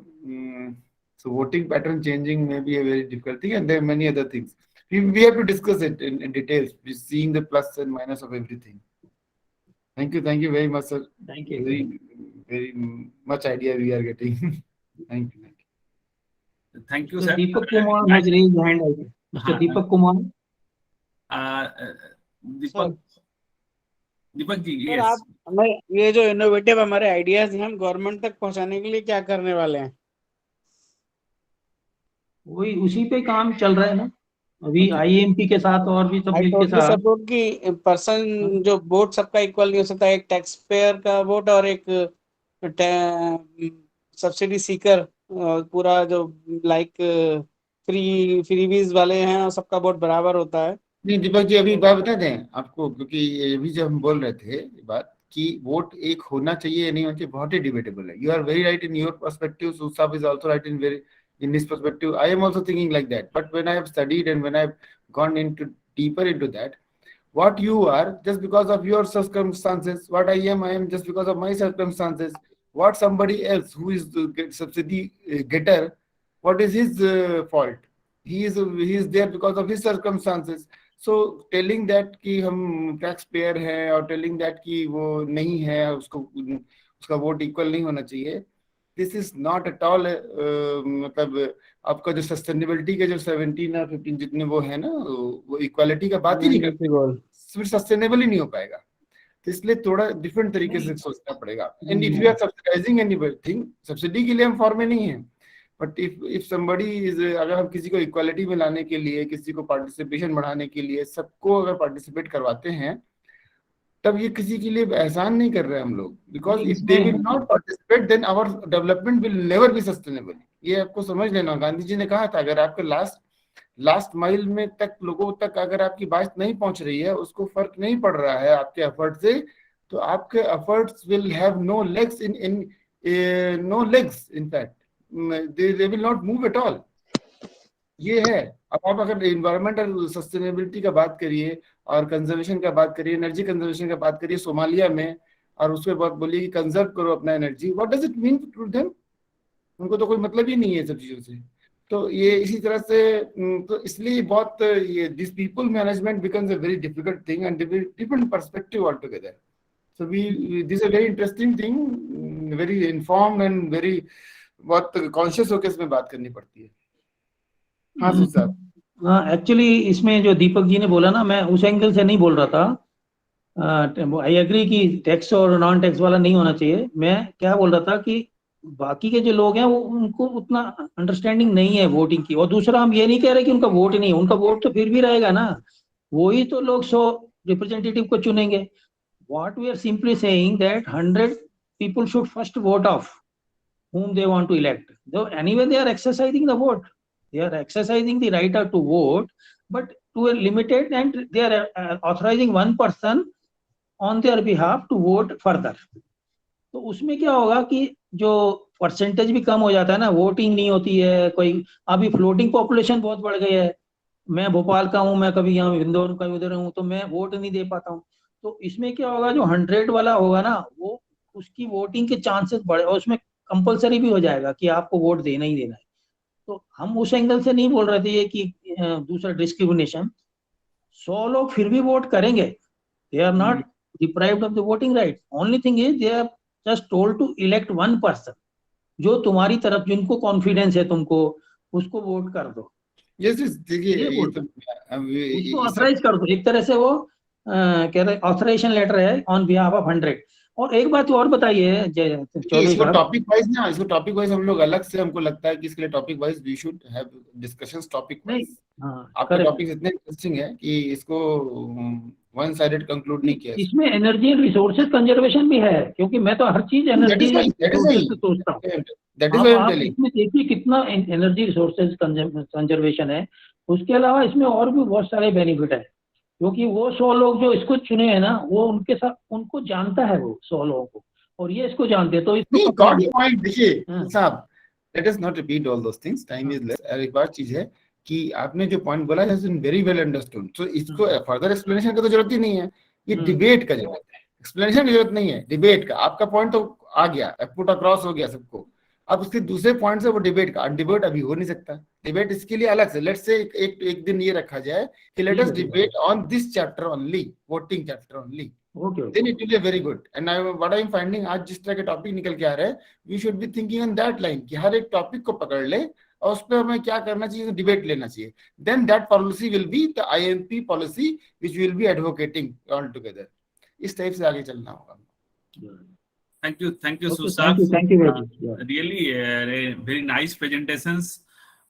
so voting pattern changing may be a very difficult thing, and there are many other things. We have to discuss it in details, seeing the plus and minus of everything. Thank you very much, sir. Thank you. Very much idea we are getting. Thank you. Thank you, So sir. Deepak Kumar has raised hand. Mr. Deepak Kumar. Deepak ji, sir yes. आप हमें ये जो innovative हमारे ideas हैं, हम government तक पहुंचाने के लिए क्या करने वाले हैं? वही उसी पे काम चल रहा है ना अभी, आईएमपी के साथ और भी पब्लिक के साथ। सपोर्ट की पर्सन जो वोट सबका इक्वल नहीं हो सकता, एक टैक्स पेयर का वोट और एक सब्सिडी सीकर, पूरा जो लाइक फ्रीबीज वाले हैं, और सबका वोट बराबर होता है। नहीं दीपक जी, अभी बात बता दें आपको, क्योंकि अभी जब हम बोल रहे थे बात कि वोट एक होना चाहिए या नहीं होना चाहिए, बहुत ही डिबेटेबल है। You are very right in your perspective, Susab is also right in his perspective. I am also thinking like that, but when I have studied and when I have gone into deeper into that, what you are just because of your circumstances, what I am just because of my circumstances. What somebody else who is the subsidy getter, what is his fault? He is there because of his circumstances. So telling that कि हम tax payer हैं और telling that कि वो नहीं है, उसका vote equal नहीं होना चाहिए, this is not at all. मतलब आपका जो सस्टेनेबिलिटी के जो 17 और 15 जितने वो है ना, वो इक्वालिटी का बात ही नहीं करते, फिर सस्टेनेबल ही नहीं हो पाएगा। तो इसलिए थोड़ा डिफरेंट तरीके से सोचना पड़ेगा। And if you are subsidising anything, subsidy के लिए हम फॉर में नहीं है, बट इफ समबडी इज, अगर हम किसी को इक्वालिटी में लाने के लिए, किसी को पार्टिसिपेशन बढ़ाने के लिए, सबको अगर पार्टिसिपेट करवाते हैं, तब ये किसी के लिए एहसान नहीं कर रहे हैं हम लोग, because if they will not participate then our development will never be sustainable. ये आपको समझ लेना। गांधी जी ने कहा था, अगर आपके लास्ट माइल में तक लोगों तक अगर आपकी बात नहीं पहुंच रही है, उसको फर्क नहीं पड़ रहा है आपके एफर्ट से, तो आपके efforts will have no legs in fact they will not move at all. ये है। अब आप अगर इन्वायरमेंटल सस्टेनेबिलिटी का बात करिए और कंजर्वेशन का बात करिए, एनर्जी कंजर्वेशन का बात करिए सोमालिया में, और उसके बाद बोलिए कि कंजर्व करो अपना energy, what does it mean to them? उनको तो कोई मतलब ही नहीं है सब चीजों से। तो ये इसी तरह से, तो इसलिए बहुत ये this people management becomes a very difficult thing and different perspective all together. So this a very interesting thing, very informed and very बहुत कॉन्शियस होकर इसमें बात करनी पड़ती है। हाँ साहब। हाँ, एक्चुअली इसमें जो दीपक जी ने बोला ना, मैं उस एंगल से नहीं बोल रहा था। आई एग्री कि टैक्स और नॉन टैक्स वाला नहीं होना चाहिए। मैं क्या बोल रहा था कि बाकी के जो लोग हैं वो, उनको उतना अंडरस्टैंडिंग नहीं है वोटिंग की। और दूसरा, हम ये नहीं कह रहे कि उनका वोट नहीं है, उनका वोट तो फिर भी रहेगा ना, वही तो लोग 100 रिप्रेजेंटेटिव को चुनेंगे। What we are simply saying that 100 people should first vote off whom they want to elect, though anyway they are exercising the vote, They are exercising the right to vote, but to a limited, and they are authorizing one person on their behalf to vote further. तो उसमें क्या होगा कि जो percentage भी कम हो जाता है ना, वोटिंग नहीं होती है कोई। अभी फ्लोटिंग पॉपुलेशन बहुत बढ़ गई है। मैं भोपाल का हूँ, मैं कभी यहाँ इंदौर का उधर हूँ, तो मैं वोट नहीं दे पाता हूँ। तो इसमें क्या होगा, जो 100 वाला होगा ना, वो उसकी वोटिंग के चांसेस बढ़े, और उसमें कंपलसरी भी हो जाएगा कि आपको वोट देना ही देना है। तो हम उस एंगल से नहीं बोल रहे थे ये कि दूसरा डिस्क्रिमिनेशन। 100 लोग फिर भी वोट करेंगे, they are not deprived of the voting right. Only thing is they are just told to elect one person, जो तुम्हारी तरफ, जिनको कॉन्फिडेंस है तुमको, उसको वोट कर दो। यस यस, देखिए ये ये बोल तो उसको ये सब ऑथराइज कर दो, एक तरह से वो कह रहे ऑथराइजेशन लेटर है ऑन बिहाफ ऑफ 100। और एक बात और बताइए चौधरी इसको साहब। टॉपिक वाइज ना, इसको टॉपिक वाइज हम लोग अलग से, हमको लगता है कि इसके लिए topic wise we should have discussions topic नहीं, वाइज। हाँ आपके करेक्ट। टॉपिक इतने इंटरेस्टिंग है कि इसको वन साइडेड कंक्लूड नहीं किया। इसमें एनर्जी एंड रिसोर्सेज कंजर्वेशन भी है, क्योंकि मैं तो हर चीज that energy is why, that is resources why, से सोचता हूँ। That is why I am आप टेलिंग। इसमें देखिए कितना एनर्जी रिसोर्सेज कंजर्वेशन है। उसके अलावा इसमें और भी बहुत सारे बेनिफिट है, क्योंकि वो 100 लोग जो इसको चुने हैं ना, वो उनके साथ, उनको जानता है वो 100 लोगों को, और ये इसको जानते हैं, तो इसको नहीं, पकड़ गॉट लिया। पॉइंट। देखिए हाँ, साहब, let us not repeat all those things, time is less. और एक बार चीज है कि आपने जो पॉइंट बोला has been very well understood, so इसको फर्दर एक्सप्लेनेशन की तो जरूरत ही नहीं है। ये डिबेट का जरूरत है, एक्सप्लेनेशन की जरूरत नहीं है, डिबेट का। आपका पॉइंट तो आ गया, पुट अक्रॉस हो गया सबको। अब उसके दूसरे पॉइंट से वो डिबेट का, डिबेट अभी हो नहीं सकता। डिबेट इसके लिए अलग से, लेट्स से एक दिन ये रखा जाए कि let us debate on this chapter only, voting chapter only, okay then it will be very good. And what I am finding, आज जिस तरह के टॉपिक निकल के आ रहे हैं, we should be thinking on that line कि हर एक टॉपिक को पकड़ ले और उस पर हमें क्या करना चाहिए, डिबेट लेना चाहिए। then that policy will be the IAEMP policy which we will be advocating all together. इस टाइप से आगे चलना होगा। Thank you, Okay, Susab. thank you very much. Yeah. Really, very nice presentations.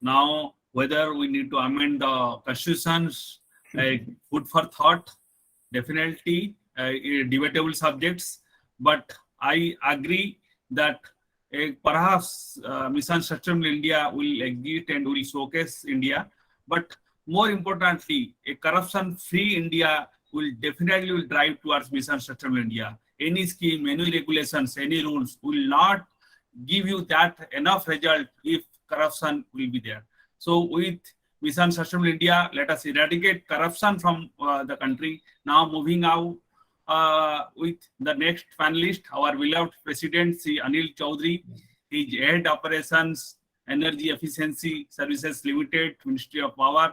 Now, whether we need to amend the constitutions, food for thought, definitely debatable subjects. But I agree that perhaps Mission Sustainable India will exist and will showcase India. But more importantly, a corruption-free India will definitely drive towards Mission Sustainable India. Any scheme, any regulations, any rules will not give you that enough result if corruption will be there. So with Mission Sustainable India, let us eradicate corruption from the country. Now moving out with the next panelist, our beloved President, Sri Anil Chaudhary. He is Head Operations, Energy Efficiency Services Limited, Ministry of Power,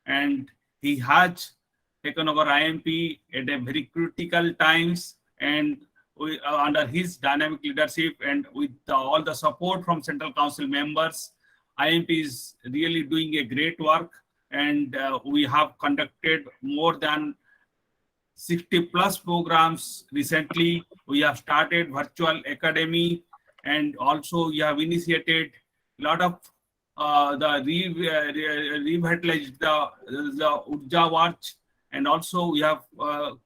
and he has taken over IAEMP at a very critical times, and under his dynamic leadership and with all the support from Central Council members, IAEMP is really doing a great work, and we have conducted more than 60 plus programs recently. We have started Virtual Academy, and also we have initiated a lot of revitalized the Urja Watch, and also we have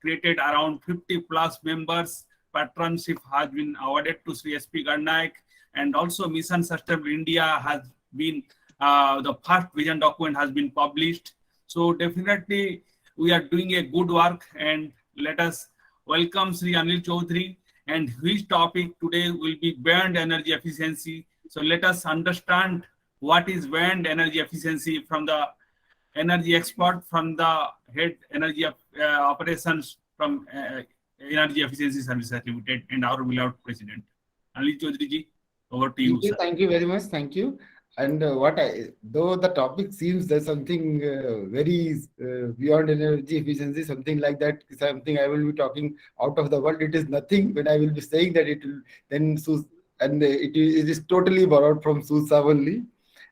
created around 50 plus members. Patronship has been awarded to Sri SP Garnaik, and also Mission Sustainable India has been, the first vision document has been published. So definitely we are doing a good work, and let us welcome Sri Anil Chaudhary, and his topic today will be beyond energy efficiency. So let us understand what is beyond energy efficiency from the energy expert, from the head energy operations from Energy Efficiency Services Limited, and our beloved President. Anil Chaudhary ji, over to you, sir. Thank you very much. Thank you. And though the topic seems there's something very beyond energy efficiency, something like that, something I will be talking out of the world, it is nothing. When I will be saying that, it will then it is totally borrowed from Susa only.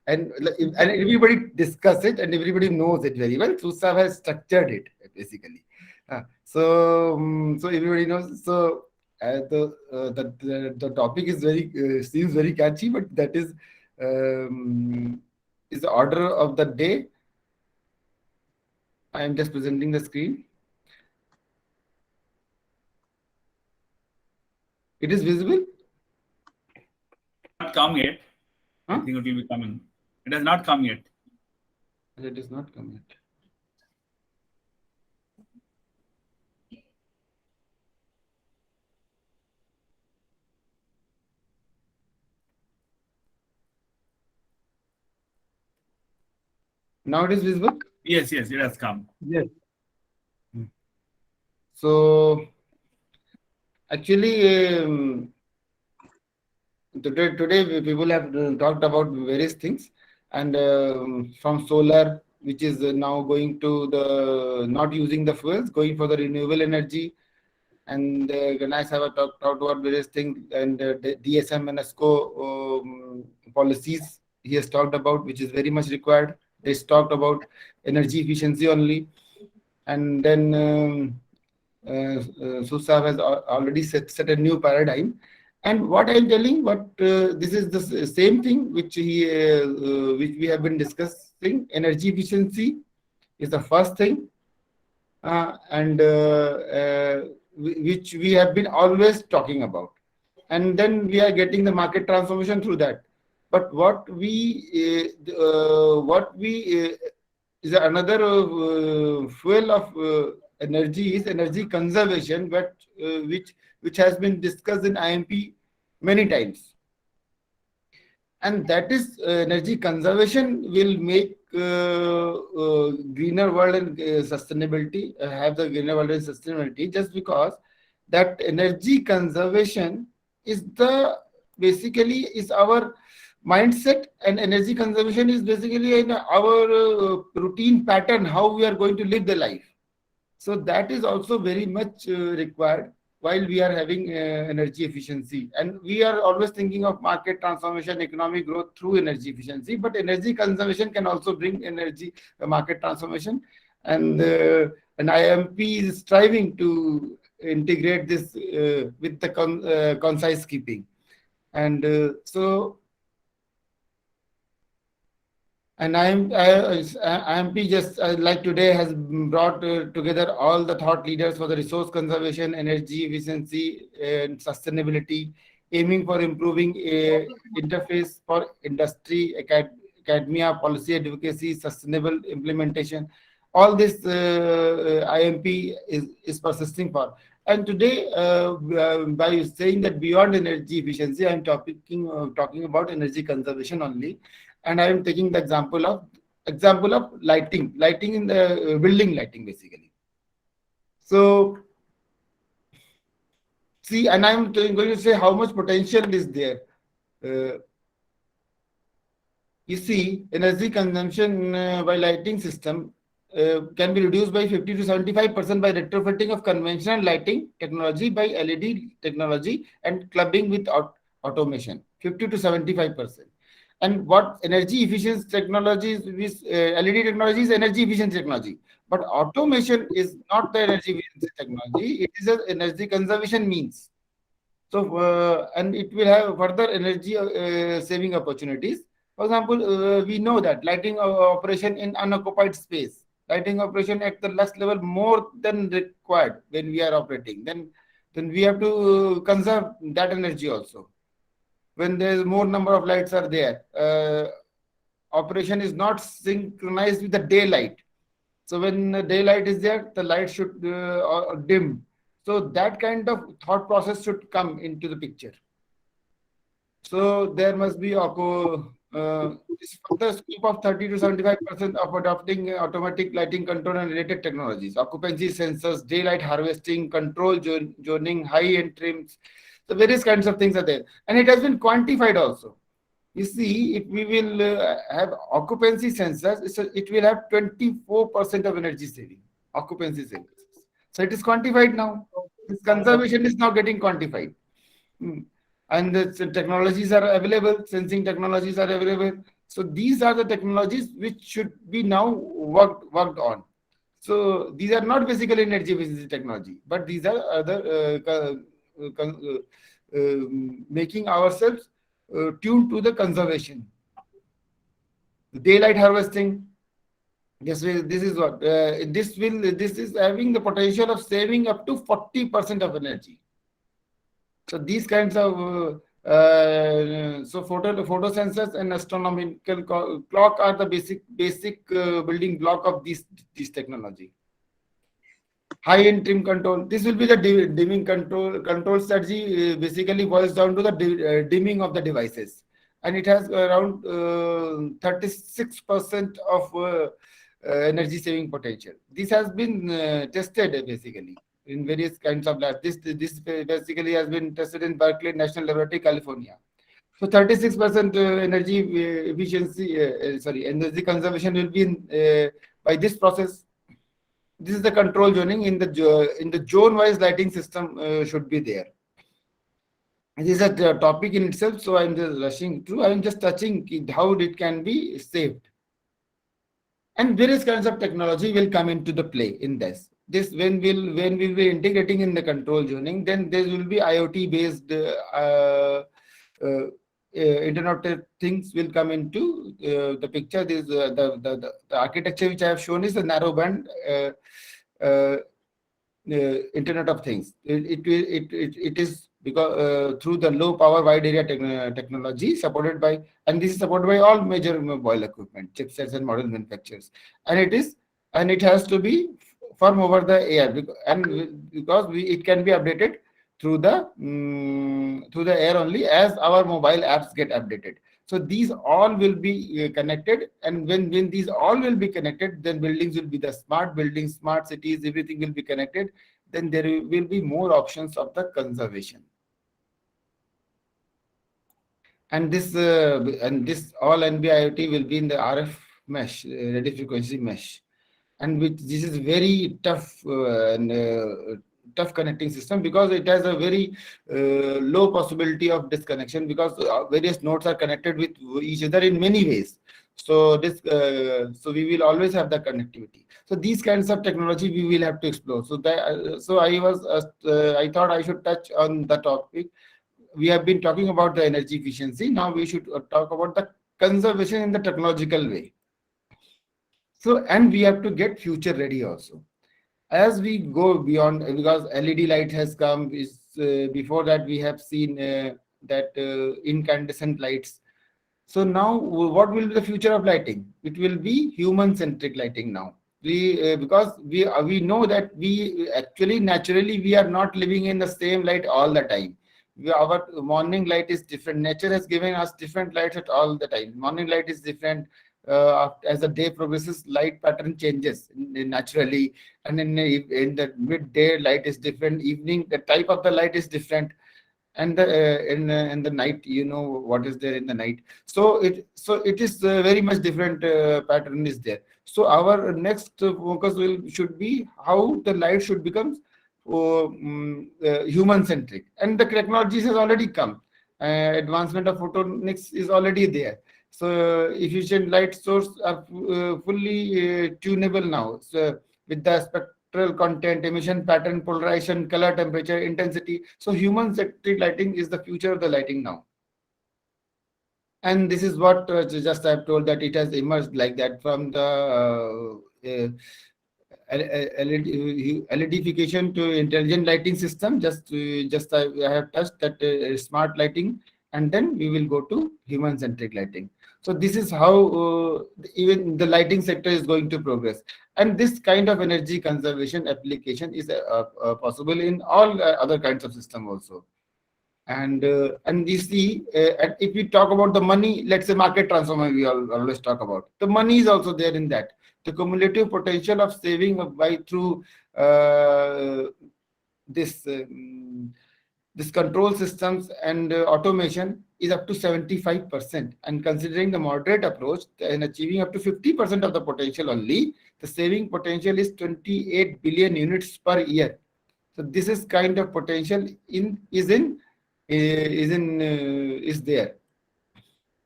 And everybody discuss it, and everybody knows it very well. Susa has structured it basically. So everybody knows. So the topic is very seems very catchy, but that is the order of the day. I am just presenting the screen. It is visible? Not come yet. Huh? I think it will be coming. It has not come yet. It is not come yet. Now it is visible. Yes, it has come. Yes. So actually, today people have talked about various things, and from solar, which is now going to the not using the fuels, going for the renewable energy, and Ganesh have talked about various things, and the DSM and ESCO policies he has talked about, which is very much required. They talked about energy efficiency only, and then Susab has already set a new paradigm. And what I'm telling, this is the same thing which which we have been discussing. Energy efficiency is the first thing, and which we have been always talking about, and then we are getting the market transformation through that. But what we is another fuel of energy is energy conservation, but which has been discussed in IMP many times, and that is energy conservation will make greener world and sustainability, have the greener world and sustainability, just because that energy conservation is the basically is our mindset, and energy conservation is basically in our routine pattern, how we are going to live the life. So that is also very much required while we are having energy efficiency. And we are always thinking of market transformation, economic growth through energy efficiency, but energy conservation can also bring energy market transformation. And IMP is striving to integrate this with the concise keeping. And and IMP just like today has brought together all the thought leaders for the resource conservation, energy efficiency, and sustainability, aiming for improving interface for industry, academia, policy advocacy, sustainable implementation. All this IMP is persisting for. And today, by saying that beyond energy efficiency, I'm talking about energy conservation only. And I am taking the example of lighting in the building lighting, basically. So see, and I'm going to say how much potential is there. You see, energy consumption by lighting system can be reduced by 50 to 75% by retrofitting of conventional lighting technology by LED technology and clubbing with automation. 50 to 75%. And what energy efficiency technology is, LED technology is energy efficiency technology. But automation is not the energy efficiency technology. It is an energy conservation means. So, and it will have further energy saving opportunities. For example, we know that lighting operation in unoccupied space, lighting operation at the last level more than required when we are operating, then we have to conserve that energy also. When there is more number of lights are there, operation is not synchronized with the daylight. So when the daylight is there, the light should dim. So that kind of thought process should come into the picture. So there must be this further scope of 30 to 75% of adopting automatic lighting control and related technologies, occupancy sensors, daylight harvesting, control zoning, high-end trims. So various kinds of things are there. And it has been quantified also. You see, if we will have occupancy sensors, it will have 24% of energy saving, occupancy sensors. So it is quantified now. This conservation is now getting quantified. And the technologies are available, sensing technologies are available. So these are the technologies which should be now worked on. So these are not basically energy efficiency technology, but these are other making ourselves tuned to the conservation. Daylight harvesting. This is what this is having the potential of saving up to 40% of energy. So these kinds of So photo sensors and astronomical clock are the basic building block of this technology. High-end trim control. This will be the dimming control strategy. Basically boils down to the dimming of the devices, and it has around 36% of energy saving potential. This has been tested basically in various kinds of labs. This basically has been tested in Berkeley National Laboratory, California. So 36% energy energy conservation will be by this process. This is the control zoning. In the zone-wise lighting system should be there. This is a topic in itself, so I'm just rushing through. I'm just touching how it can be saved. And various kinds of technology will come into the play in this. When we'll be integrating in the control zoning, then there will be IoT based Internet of Things will come into the picture. This the architecture which I have shown is a narrowband Internet of Things. It is because through the low power wide area technology supported by, and this is supported by all major mobile equipment, chipsets and model manufacturers, and it has to be firm over the air, because it can be updated through the air only as our mobile apps get updated. So these all will be connected, and when these all will be connected, then buildings will be the smart buildings, smart cities, everything will be connected. Then there will be more options of the conservation. And this all NB-IoT will be in the RF mesh, radio frequency mesh, and this is very tough tough connecting system, because it has a very low possibility of disconnection, because various nodes are connected with each other in many ways. So so we will always have the connectivity. So these kinds of technology we will have to explore. So I thought I should touch on the topic. We have been talking about the energy efficiency. Now we should talk about the conservation in the technological way. So, and we have to get future ready also. As we go beyond, because LED light has come, before that we have seen that incandescent lights. So now what will be the future of lighting? It will be human-centric lighting now. Because we know that we actually naturally we are not living in the same light all the time. Our morning light is different. Nature has given us different lights at all the time. Morning light is different. As the day progresses, light pattern changes naturally, and in the midday light is different. Evening, the type of the light is different, and in the night, you know what is there in the night. So it is very much different pattern is there. So our next focus should be how the light should become human centric, and the technologies has already come. Advancement of photonics is already there. So efficient light source are fully tunable now. So with the spectral content, emission pattern, polarization, color, temperature, intensity. So human-centric lighting is the future of the lighting now. And this is what just I've told, that it has emerged like that from the LEDification to intelligent lighting system. Just I have touched that smart lighting, and then we will go to human-centric lighting. So this is how even the lighting sector is going to progress. And this kind of energy conservation application is possible in all other kinds of system also. And you see, if we talk about the money, let's say market transformer, we always talk about. The money is also there in that. The cumulative potential of saving through this control systems and automation is up to 75%. And considering the moderate approach and achieving up to 50% of the potential only, the saving potential is 28 billion units per year. So this is kind of potential is there.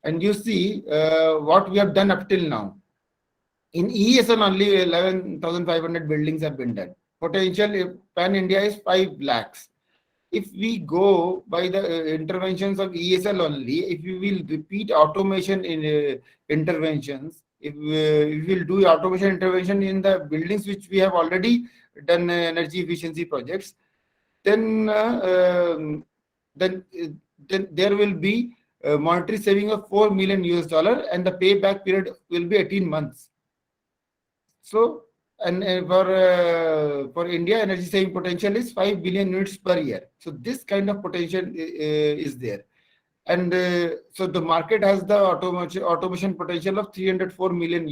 And you see what we have done up till now. In ESL only 11,500 buildings have been done. Potential pan India is 5 lakhs. If we go by the interventions of ESL only, if we will repeat automation in interventions, if we will do automation intervention in the buildings which we have already done energy efficiency projects, then then there will be a monetary saving of $4 million and the payback period will be 18 months. So, and for India, energy saving potential is 5 billion units per year. So this kind of potential is there. And so the market has the automation potential of $304 million.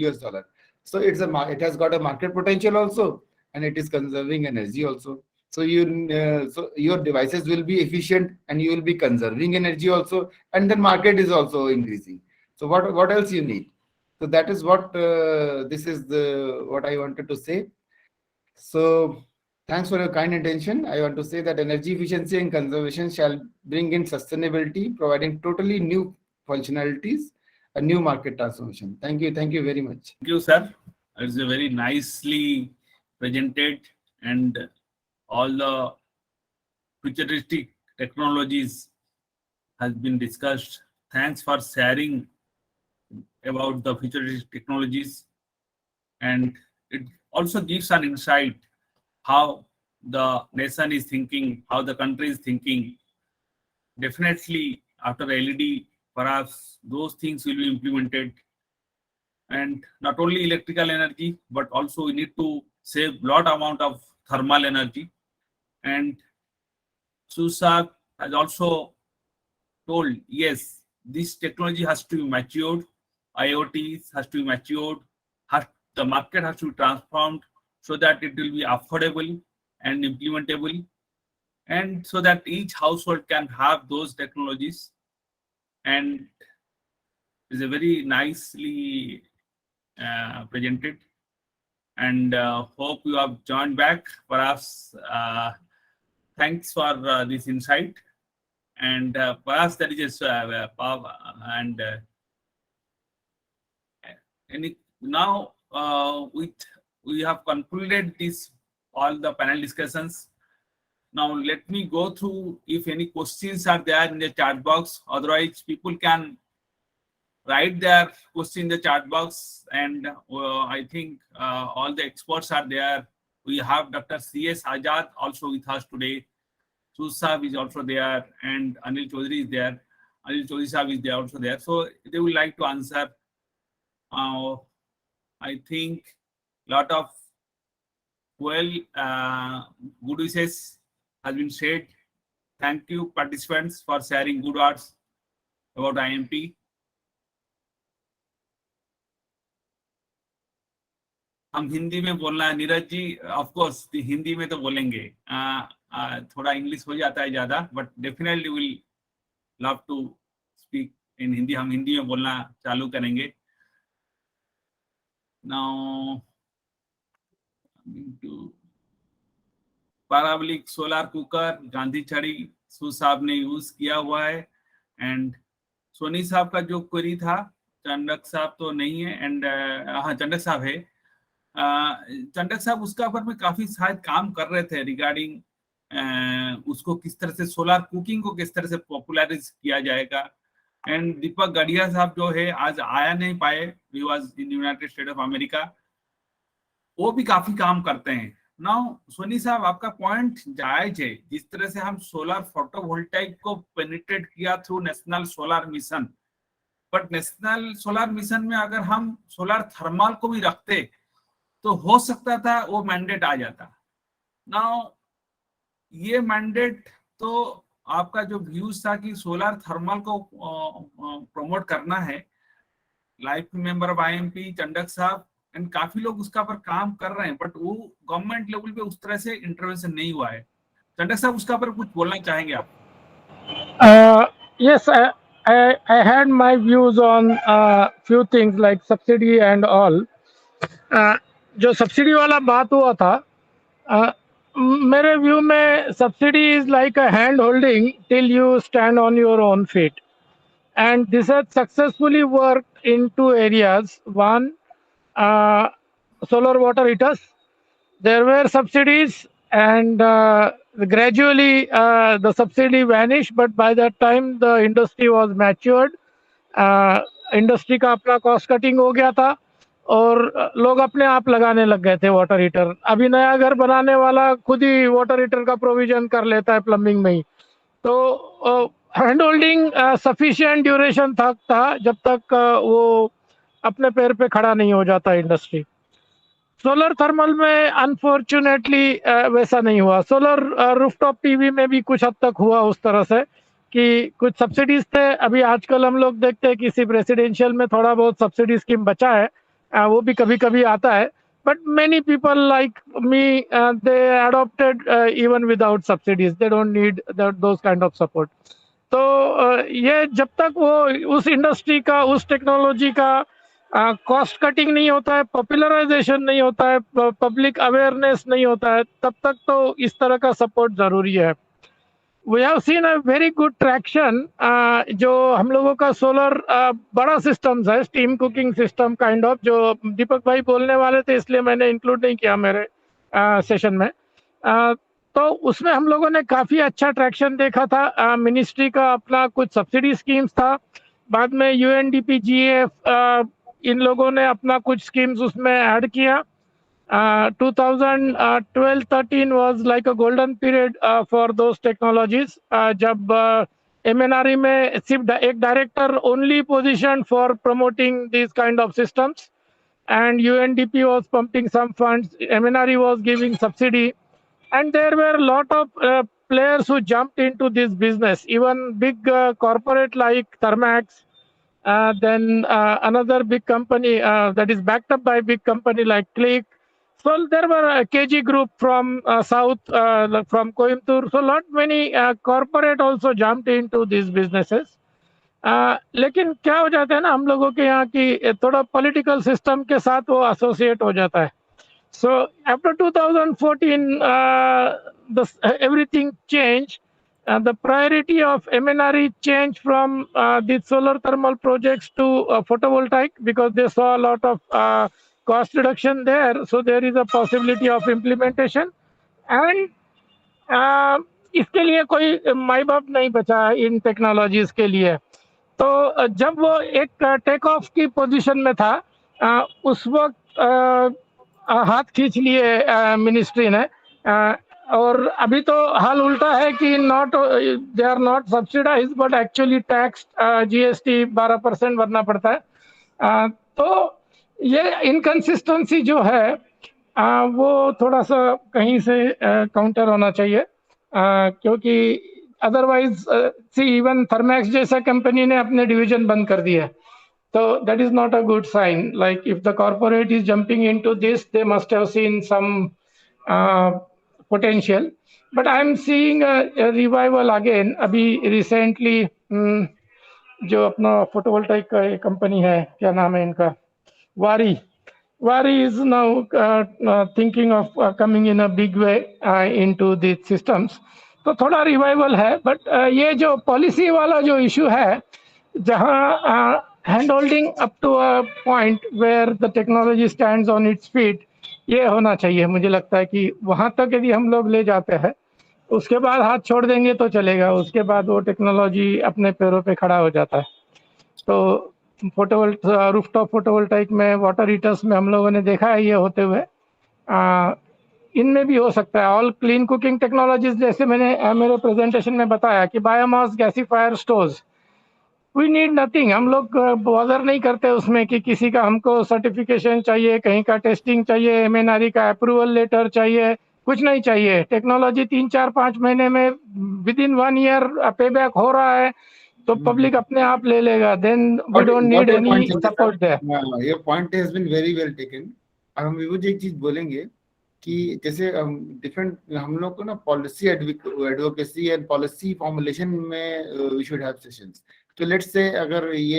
So it has got a market potential also, and it is conserving energy also. So your devices will be efficient and you will be conserving energy also, and then market is also increasing. So what else you need? So that is what this is what I wanted to say. So thanks for your kind intention. I want to say that energy efficiency and conservation shall bring in sustainability, providing totally new functionalities, a new market transformation. Thank you very much. Thank you, sir. It's a very nicely presented, and all the futuristic technologies has been discussed. Thanks for sharing about the futuristic technologies, and it also gives an insight how the nation is thinking, how the country is thinking. Definitely after LED, perhaps those things will be implemented, and not only electrical energy, but also we need to save lot amount of thermal energy. And Susab has also told, yes, this technology has to be matured, IoT has to be matured, the market has to be transformed so that it will be affordable and implementable, and so that each household can have those technologies. And it's a very nicely presented, and hope you have joined back. Perhaps thanks for this insight, and perhaps that is and now we have concluded this all the panel discussions. Now let me go through if any questions are there in the chat box. Otherwise, people can write their question in the chat box, and I think all the experts are there. We have Dr. C.S. Azad also with us today. Susab is also there, and Anil Chaudhary is there. Anil Chaudhary Sahab is there also there. So they would like to answer. I think lot of good wishes has been said. Thank you participants for sharing good words about IMP. हम हिंदी में बोलना है Neeraj ji, of course Hindi में तो बोलेंगे, थोड़ा English हो जाता है ज्यादा, but definitely will love to speak in Hindi. हम हिंदी में बोलना चालू करेंगे. Now parabolic solar cooker Gandhi छड़ी साहब ने यूज किया हुआ है, एंड सोनी साहब का जो क्वेरी था, चंडक साहब तो नहीं है, एंड हाँ चंडक साहब है. चंडक साहब उसका ऊपर में काफी शायद काम कर रहे थे रिगार्डिंग उसको किस तरह से सोलर कुकिंग को किस तरह से पॉपुलराइज किया जाएगा. एंड दीपक गढ़िया साहब जो है आज आया नहीं पाए, he was in United state of America, वो भी काफी काम करते हैं. नाउ सोनी साहब आपका पॉइंट जायज है, जिस तरह से हम सोलर फोटोवोल्टाइक को पेनिट्रेट किया through national solar mission, but national solar mission में अगर हम सोलर थर्मल को भी रखते तो हो सकता था वो मैंडेट आ जाता. नाउ ये मैंडेट तो आपका जो व्यूज था कि सोलर थर्मल को प्रमोट करना है, life member of IMP Chandak साहब एंड काफी लोग उसका पर काम कर रहे हैं, बट वो गवर्नमेंट लेवल पे उस तरह से इंटरवेंशन नहीं हुआ है. चंडक साहब उसका पर कुछ बोलना चाहेंगे आप? Yes, I had my views on few things like subsidy and all. जो सब्सिडी वाला बात हुआ था, मेरे व्यू में subsidy is like a hand holding till you stand on your own feet, and this has successfully work in 2 areas. One, solar water heaters, there were subsidies, and gradually the subsidy vanished, but by that time the industry was matured. Industry का अपना cost cutting हो गया था और लोग अपने आप लगाने लग गए थे वाटर हीटर. अभी नया घर बनाने वाला खुद ही वाटर हीटर का प्रोविजन कर लेता है प्लम्बिंग में ही. तो हैंड होल्डिंग सफिशिएंट ड्यूरेशन तक था जब तक वो अपने पैर पे खड़ा नहीं हो जाता इंडस्ट्री। सोलर थर्मल में अनफॉर्चुनेटली वैसा नहीं हुआ। सोलर रूफटॉप पीवी में भी कुछ हद तक हुआ उस तरह से कि कुछ सब्सिडीज थे। अभी आजकल हम लोग देखते हैं कि सिर्फ रेसिडेंशियल में थोड़ा बहुत सब्सिडी स्कीम बचा है, वो भी कभी कभी आता है। But many people like me they adopted even without subsidies, they don't need those kind of support. तो ये जब तक वो उस इंडस्ट्री का, उस टेक्नोलॉजी का कॉस्ट कटिंग नहीं होता है, पॉपुलराइजेशन नहीं होता है, पब्लिक अवेयरनेस नहीं होता है, तब तक तो इस तरह का सपोर्ट जरूरी है। We have seen a very good traction. जो हम लोगों का सोलर बड़ा सिस्टम्स है, steam cooking system kind of, जो दीपक भाई बोलने वाले थे इसलिए मैंने इंक्लूड नहीं किया मेरे सेशन में। तो उसमें हम लोगों ने काफ़ी अच्छा ट्रैक्शन देखा था। मिनिस्ट्री का अपना कुछ सब्सिडी स्कीम्स था, बाद में यूएनडीपी जीएफ इन लोगों ने अपना कुछ स्कीम्स उसमें ऐड किया। 2012-13 was like a golden period for those technologies, जब MNRE में सिर्फ एक director only position for promoting this kind of systems, and UNDP was pumping some funds, MNRE was giving subsidy, and there were a lot of players who jumped into this business, even big corporate like Thermax, then another big company that is backed up by big company like Click. So there were a KG group from south, from Coimbatore. So lot many corporate also jumped into these businesses. लेकिन क्या हो जाता है ना हम लोगों के यहाँ की थोड़ा पॉलिटिकल सिस्टम के साथ वो एसोसिएट हो जाता है। So after 2014, everything changed. The priority of MNRE changed from the solar thermal projects to photovoltaic, because they saw a lot of cost reduction there. So there is a possibility of implementation. And इसके लिए कोई माई बाप नहीं बचा इन technologies के लिए। तो जब वो एक टेक ऑफ की पोजीशन में था, उस वक्त हाथ खींच लिए मिनिस्ट्री ने। और अभी तो हाल उल्टा है कि not they are not subsidize but actually tax, GST 12% भरना पड़ता है। तो ये इनकंसिस्टेंसी जो है वो थोड़ा सा कहीं से काउंटर होना चाहिए, क्योंकि अदरवाइज सी इवन थर्मैक्स जैसा कंपनी ने अपने डिवीजन बंद कर दिया। So that is not a good sign. Like if the corporate is jumping into this, they must have seen some potential. But I am seeing a revival again. अभी recently जो अपना photovoltaic का company है, क्या नाम है इनका, Wari is now thinking of coming in a big way into the systems. तो थोड़ा रिवाइवल है। बट ये जो पॉलिसी वाला जो इशू है, जहाँ hand holding up to a point where the technology stands on its feet, ये होना चाहिए। मुझे लगता है कि वहाँ तक यदि हम लोग ले जाते हैं, उसके बाद हाथ छोड़ देंगे तो चलेगा, उसके बाद वो टेक्नोलॉजी अपने पैरों पे खड़ा हो जाता है। तो रूफटॉप फोटोवोल्टाइक में, वाटर हीटर्स में हम लोगों ने देखा है ये होते हुए। इनमें भी हो सकता है। ऑल क्लीन कुकिंग टेक्नोलॉजीज, जैसे मैंने मेरे प्रेजेंटेशन में बताया कि biomass gasifier stoves, we need nothing. हम लोग बॉदर नहीं करते उसमें कि किसी का हमको सर्टिफिकेशन चाहिए, कहीं का टेस्टिंग चाहिए, एमएनआरई का अप्रूवल लेटर चाहिए, कुछ नहीं चाहिए। टेक्नोलॉजी 3-4-5 महीने में within 1 year pay back हो रहा है, तो पब्लिक अपने आप ले लेगा। Then we don't need any support there. Your point has been very well taken. अब हम मुझे एक चीज बोलेंगे कि जैसे डिफरेंट हम लोग को ना policy advocacy and policy formulation में वी शुड हैव सेशंस। तो लेट्स से अगर ये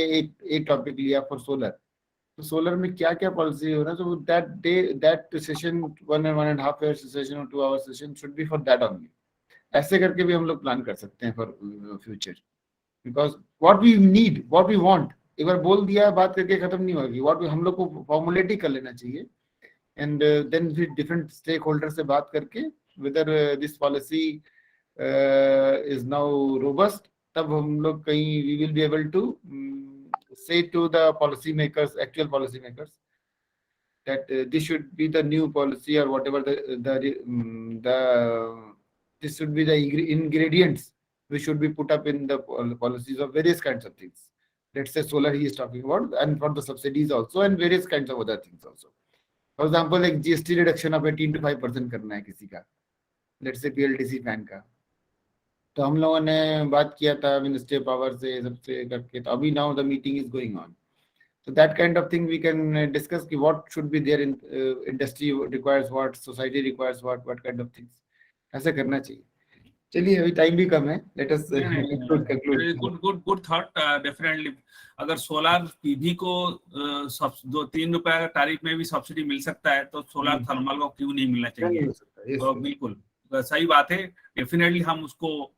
एक टॉपिक लिया फॉर सोलर, तो सोलर में क्या क्या पॉलिसी हो रहा है, तो दैट सेशन 1.5 आवर सेशन और 2 hour session should be for that only. ऐसे करके भी हम लोग प्लान कर सकते हैं for future, because what we need, what we want, एक बार बोल दिया बात करके खत्म नहीं होगी। व्हाट हम लोग को फॉर्मुलेट ही कर लेना चाहिए, एंड देन फिर डिफरेंट स्टेक होल्डर से बात करके whether this policy is now robust, तब हम लोग कहीं we will be able to say to the policy makers, actual policy makers, that this should be the new policy or whatever this should be the ingredients we should be put up in the policies of various kinds of things. Let's say solar he is talking about, and for the subsidies also, and various kinds of other things also. For example, like GST reduction of 18 to 5% करना है किसी का, let's say PLDC fan का, तो हम लोगों ने बात किया था मिनिस्ट्री ऑफ पावर से सबसे करके, तो अभी now the meeting is going on. So that kind of thing we can discuss कि what should be there in industry requires what, society requires what kind of things. ऐसा करना चाहिए. चलिए अभी टाइम भी कम है. Let us conclude. Good thought. Definitely. अगर solar PV को 2-3 रुपए का टैरिफ में भी सब्सिडी मिल सकता है तो सोलर थर्मल को क्यों नहीं मिलना चाहिए? तो बिल्कुल सही बात है. डेफिनेटली हम उसको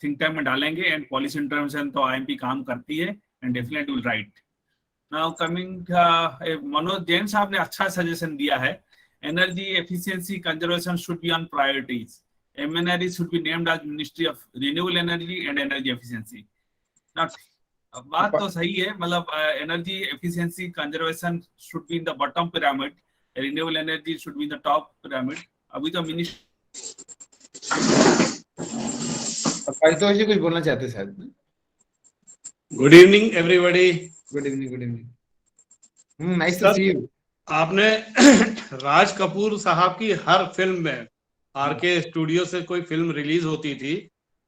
थिंक टैंक में डालेंगे एंड पॉलिसी इंटरवेंशन तो आईएमपी काम करती है and definitely will write. Now coming Manoj Jain साहब ने अच्छा सजेशन दिया है. Energy efficiency conservation should be on priorities. MNRE should be named as Ministry of Renewable Energy and Energy Efficiency. Now, बात तो सही है, मतलब energy efficiency conservation should be in the bottom pyramid, renewable energy should be in the top pyramid. अभी तो minister ji कुछ बोलना चाहते हैं शायद. Good evening everybody. Good evening. Nice to see you. आपने राज कपूर साहब की हर फिल्म में, आरके स्टूडियो से कोई फिल्म रिलीज होती थी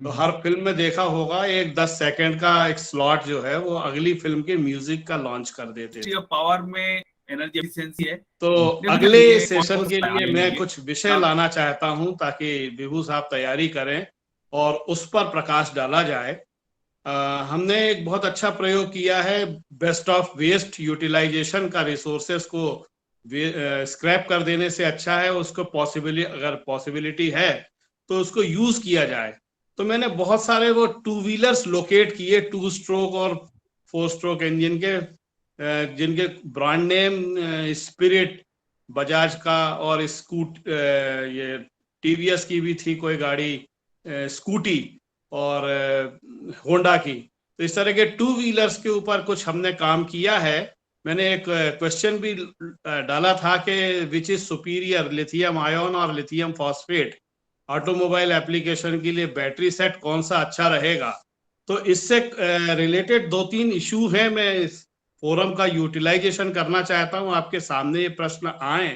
तो हर फिल्म में देखा होगा एक 10 सेकंड का एक स्लॉट जो है वो अगली फिल्म के म्यूजिक का लॉन्च कर देते थे. पावर में एनर्जी एफिशिएंसी है. तो अगले सेशन के लिए मैं कुछ विषय लाना चाहता हूं ताकि विभू साहब तैयारी करें और उस पर प्रकाश डाला जाए. हमने एक बहुत अच्छा प्रयोग किया है. बेस्ट ऑफ वेस्ट यूटिलाइजेशन का रिसोर्सेस को स्क्रैप कर देने से अच्छा है उसको अगर पॉसिबिलिटी है तो उसको यूज किया जाए. तो मैंने बहुत सारे वो 2 व्हीलर्स लोकेट किए 2 स्ट्रोक और 4 स्ट्रोक इंजन के, जिनके ब्रांड नेम स्पिरिट बजाज का और ये टीवीएस की भी थी कोई गाड़ी, स्कूटी और होंडा की. तो इस तरह के 2 व्हीलर्स के ऊपर कुछ हमने काम किया है. मैंने एक क्वेश्चन भी डाला था कि which is superior, lithium ion और लिथियम फॉस्फेट. ऑटोमोबाइल एप्लीकेशन के लिए बैटरी सेट कौन सा अच्छा रहेगा. तो इससे रिलेटेड 2-3 इशू हैं. मैं इस फोरम का यूटिलाइजेशन करना चाहता हूं, आपके सामने ये प्रश्न आए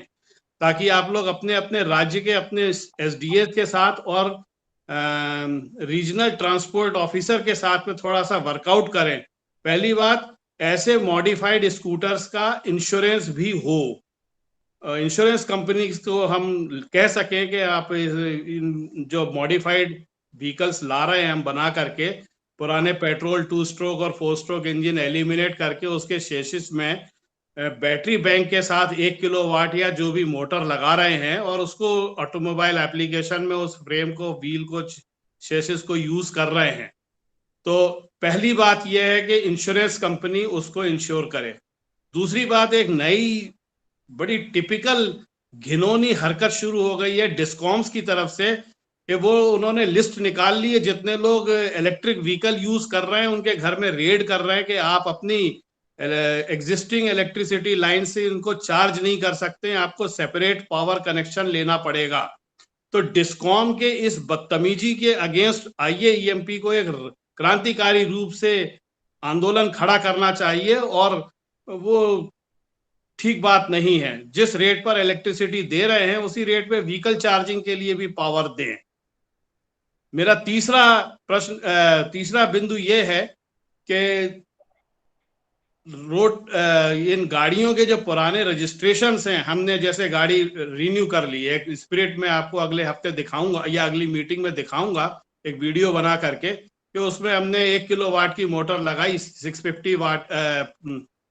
ताकि आप लोग अपने अपने राज्य के अपने एसडीएस के साथ और रीजनल ट्रांसपोर्ट ऑफिसर के साथ में थोड़ा सा वर्कआउट करें. पहली बात, ऐसे मॉडिफाइड स्कूटर्स का इंश्योरेंस भी हो. इंश्योरेंस कंपनी को हम कह सकें कि आप जो मॉडिफाइड व्हीकल्स ला रहे हैं हम बना करके, पुराने पेट्रोल 2 स्ट्रोक और 4 स्ट्रोक इंजन एलिमिनेट करके उसके शेसिस में बैटरी बैंक के साथ 1 किलोवाट या जो भी मोटर लगा रहे हैं और उसको ऑटोमोबाइल एप्लीकेशन में उस फ्रेम को, व्हील को, शेसिस को यूज कर रहे हैं. तो पहली बात यह है कि इंश्योरेंस कंपनी उसको इंश्योर करे. दूसरी बात, एक नई बड़ी टिपिकल घिनौनी हरकत शुरू हो गई है डिस्कॉम्स की तरफ से कि वो उन्होंने लिस्ट निकाल ली है जितने लोग इलेक्ट्रिक व्हीकल यूज कर रहे हैं उनके घर में रेड कर रहे हैं कि आप अपनी एग्जिस्टिंग इलेक्ट्रिसिटी लाइन से इनको चार्ज नहीं कर सकते, आपको सेपरेट पावर कनेक्शन लेना पड़ेगा. तो डिस्कॉम के इस बदतमीजी के अगेंस्ट IAEMP को एक क्रांतिकारी रूप से आंदोलन खड़ा करना चाहिए और वो ठीक बात नहीं है. जिस रेट पर इलेक्ट्रिसिटी दे रहे हैं उसी रेट पे व्हीकल चार्जिंग के लिए भी पावर दें. मेरा तीसरा बिंदु ये है कि इन गाड़ियों के जो पुराने रजिस्ट्रेशंस हैं, हमने जैसे गाड़ी रिन्यू कर ली है, स्पिरिट में आपको अगले हफ्ते दिखाऊंगा या अगली मीटिंग में दिखाऊंगा एक वीडियो बना करके कि उसमें हमने 1 किलोवाट की मोटर लगाई, 650 वाट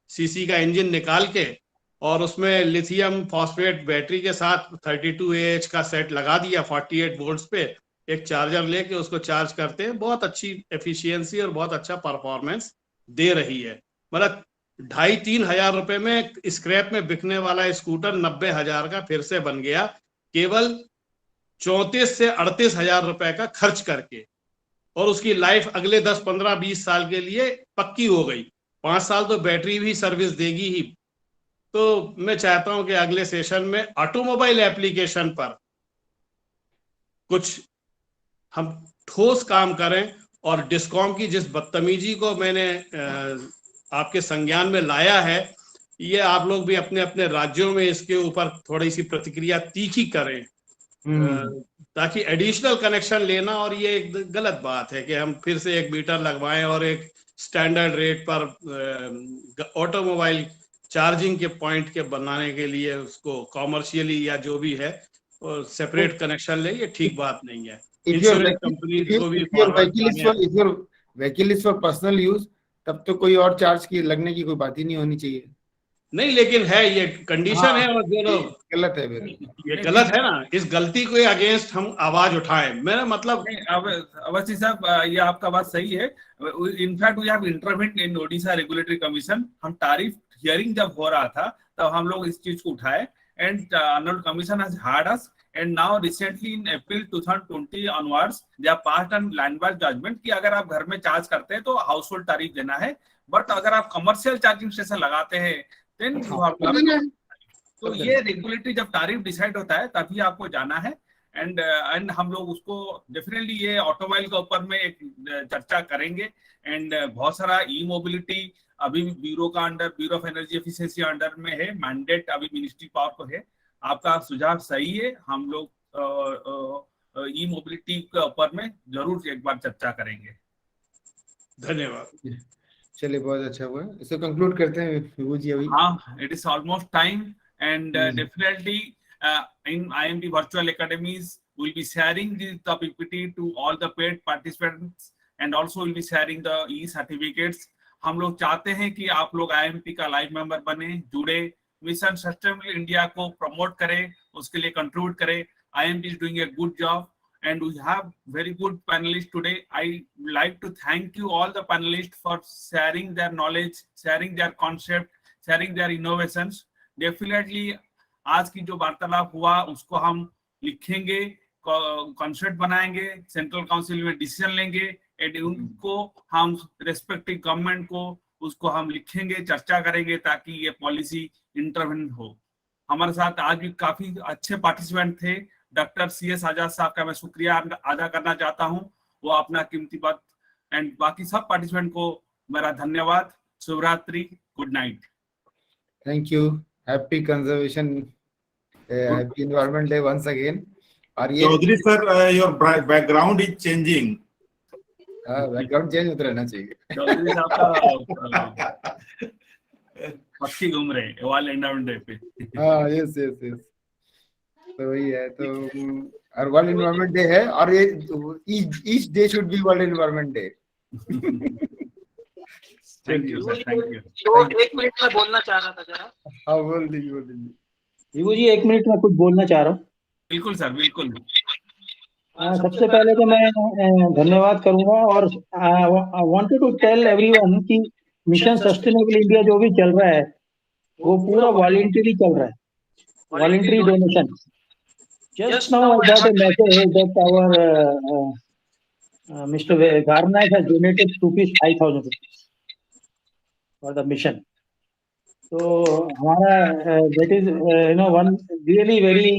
सीसी का इंजन निकाल के और उसमें लिथियम फॉस्फेट बैटरी के साथ 32 AH का सेट लगा दिया 48 वोल्ट्स पे. एक चार्जर लेके उसको चार्ज करते हैं, बहुत अच्छी एफिशिएंसी और बहुत अच्छा परफॉर्मेंस दे रही है. मतलब 2,500-3 हजार रुपए में स्क्रैप में बिकने वाला स्कूटर 90 हजार का फिर से बन गया, केवल 34 से 38 हजार रुपए का खर्च करके. और उसकी लाइफ अगले 10, 15, 20 साल के लिए पक्की हो गई. 5 साल तो बैटरी भी सर्विस देगी ही. तो मैं चाहता हूं कि अगले सेशन में ऑटोमोबाइल एप्लीकेशन पर कुछ हम ठोस काम करें और डिस्कॉम की जिस बदतमीजी को मैंने आपके संज्ञान में लाया है, ये आप लोग भी अपने अपने राज्यों में इसके ऊपर थोड़ी सी प्रतिक्रिया तीखी करें, ताकि एडिशनल कनेक्शन लेना, और ये एक गलत बात है कि हम फिर से एक मीटर लगवाएं और एक स्टैंडर्ड रेट पर ऑटोमोबाइल चार्जिंग के पॉइंट के बनाने के लिए उसको कॉमर्शियली या जो भी है और सेपरेट कनेक्शन ले, ये ठीक बात नहीं है। इंश्योरेंस कंपनी को भी if your vehicle is for personal use, तब तो कोई और चार्ज की लगने की कोई बात ही नहीं होनी चाहिए। नहीं, लेकिन है ये कंडीशन है, और जो लोग गलत है, ये गलत है ना, इस गलती को अगेंस्ट हम आवाज उठाएं। मेरा मतलब अवस्थी साहब, ये आपका बात सही है। In fact we have intervened in Odisha regulatory commission. हम टैरिफ हियरिंग जब हो रहा था तब हम लोग इस चीज को उठाए, and Arnold commission has hard us, and now recently in April 2020 onwards they have passed an landmark judgment कि अगर आप घर में चार्ज करते हैं तो हाउस होल्ड टैरिफ देना है, बट अगर आप कमर्शियल चार्जिंग स्टेशन लगाते हैं देन यू हैव तो ये रेगुलेटरी जब टैरिफ डिसाइड होता है तभी आपको जाना है। एंड हम लोग उसको डेफिनेटली ये ऑटोमोबाइल के ऊपर में एक चर्चा करेंगे। एंड बहुत सारा ई मोबिलिटी अभी ब्यूरो का under, bureau of energy efficiency under में है, मैंडेट अभी मिनिस्ट्री पावर को है। आपका सुझाव सही है, हम लोग ई मोबिलिटी के ऊपर में जरूर एक बार चर्चा करेंगे। धन्यवाद। चलिए, बहुत अच्छा हुआ। इसको कंक्लूड करते हैं विभू जी अभी। हाँ, it is almost time, and definitely in IAEMP Virtual Academies we'll be sharing the PPT to all the paid participants, and also we'll be sharing the e-certificates. हम लोग चाहते हैं कि आप लोग IAEMP का लाइव मेंबर बने, जुड़े, मिशन सस्टेनेबल इंडिया को प्रमोट करें, उसके लिए कंट्रीब्यूट करें। IAEMP is doing a good job and we have very good panelists today. I would like to thank you all the panelists for sharing their knowledge, sharing their concept, sharing their innovations. Definitely आज की जो वार्तालाप हुआ उसको हम लिखेंगे, concept बनाएंगे, central council में डिसीजन लेंगे, एंड उनको हम रेस्पेक्टिव गवर्नमेंट को उसको हम लिखेंगे, चर्चा करेंगे ताकि ये पॉलिसी इंटरवेंट हो। हमारे साथ आज भी काफी अच्छे पार्टिसिपेंट थे। डॉक्टर CS आजाद साहब का मैं शुक्रिया अदा करना चाहता हूँ, वो अपना कीमती बात, एंड बाकी सब पार्टिसिपेंट को मेरा धन्यवाद। शुभरात्रि, good night. Thank you. Happy conservation, happy environment day once again. और ये Chaudhary sir, your background is changing. Background change होता रहना चाहिए। चौधरी साहब का पक्षी घूम रहे हैं वर्ल्ड एनवायरनमेंट डे पे। हाँ, यस यस यस, तो वही है। तो और वर्ल्ड एनवायरनमेंट डे है, और ये each day should be world environment day. Thank you sir, thank you. तो 1 मिनट में बोलना चाह रहा था जरा। हाँ, बोल दीजिए, बोल दीजिए। विभू जी 1 मिनट में कुछ बोलना चाह रहा हूँ। बिल्कुल सर, बिल्कुल। सबसे पहले तो मैं धन्यवाद करूंगा, और वांटेड टू टेल एवरीवन कि मिशन सस्टेनेबल इंडिया जो भी चल रहा है वो पूरा वॉलंटरी चल रहा है, voluntary donation. Just now I got a message that our Mr. Garnack has donated ₹5,000 for the mission. So हमारा that is one really very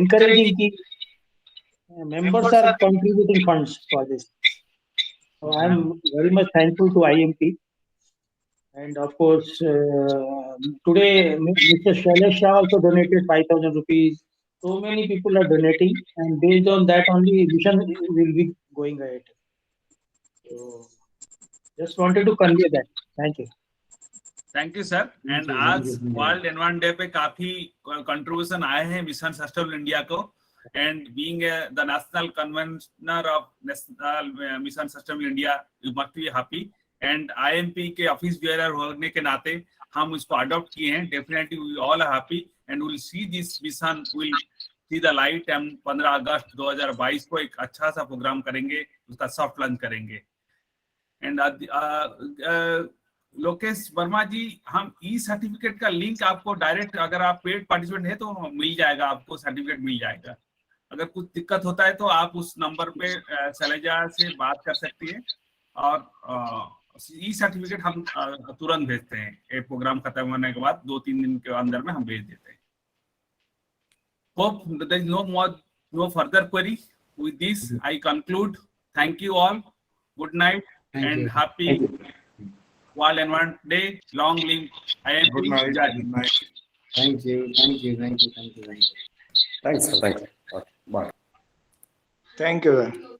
encouraging कि members are contributing funds for this. So I am very much thankful to IAEMP, and of course today Mr. Shailesh Shah also donated ₹5,000. So many people are donating, and based on that only mission will be going ahead. So just wanted to convey that. Thank you. Thank you sir. And आज world environment day पे काफी contribution आए हैं mission sustainable India को, and being the national convener of national mission sustainable India, you must be happy. And IAEMP के office bearer होने के नाते हम इसको अडॉप्ट किए हैं। Definitely we all are happy and will see this mission will see the light. हम 15 अगस्त 2022 को एक अच्छा सा प्रोग्राम करेंगे, उसका सॉफ्ट लॉन्च करेंगे। एंड लोकेश वर्मा जी, हम ई-सर्टिफिकेट का लिंक आपको डायरेक्ट, अगर आप पेड पार्टिसिपेंट है तो मिल जाएगा, आपको सर्टिफिकेट मिल जाएगा। अगर कुछ दिक्कत होता है तो आप उस नंबर पे शैलजा से बात कर सकती है, और ई-सर्टिफिकेट हम तुरंत भेजते हैं। ये प्रोग्राम खत्म होने के बाद 2-3 दिन के अंदर में हम भेज देते हैं। Hope there is no further query. With this, I conclude. Thank you all. Good night Thank and you. happy World Environment Day. Long live IAEMP. Good night. Jai. Good night. Thank you. Thank you. Thank you. Thank you. Thank you. Thanks. Thanks. Bye. Thank you.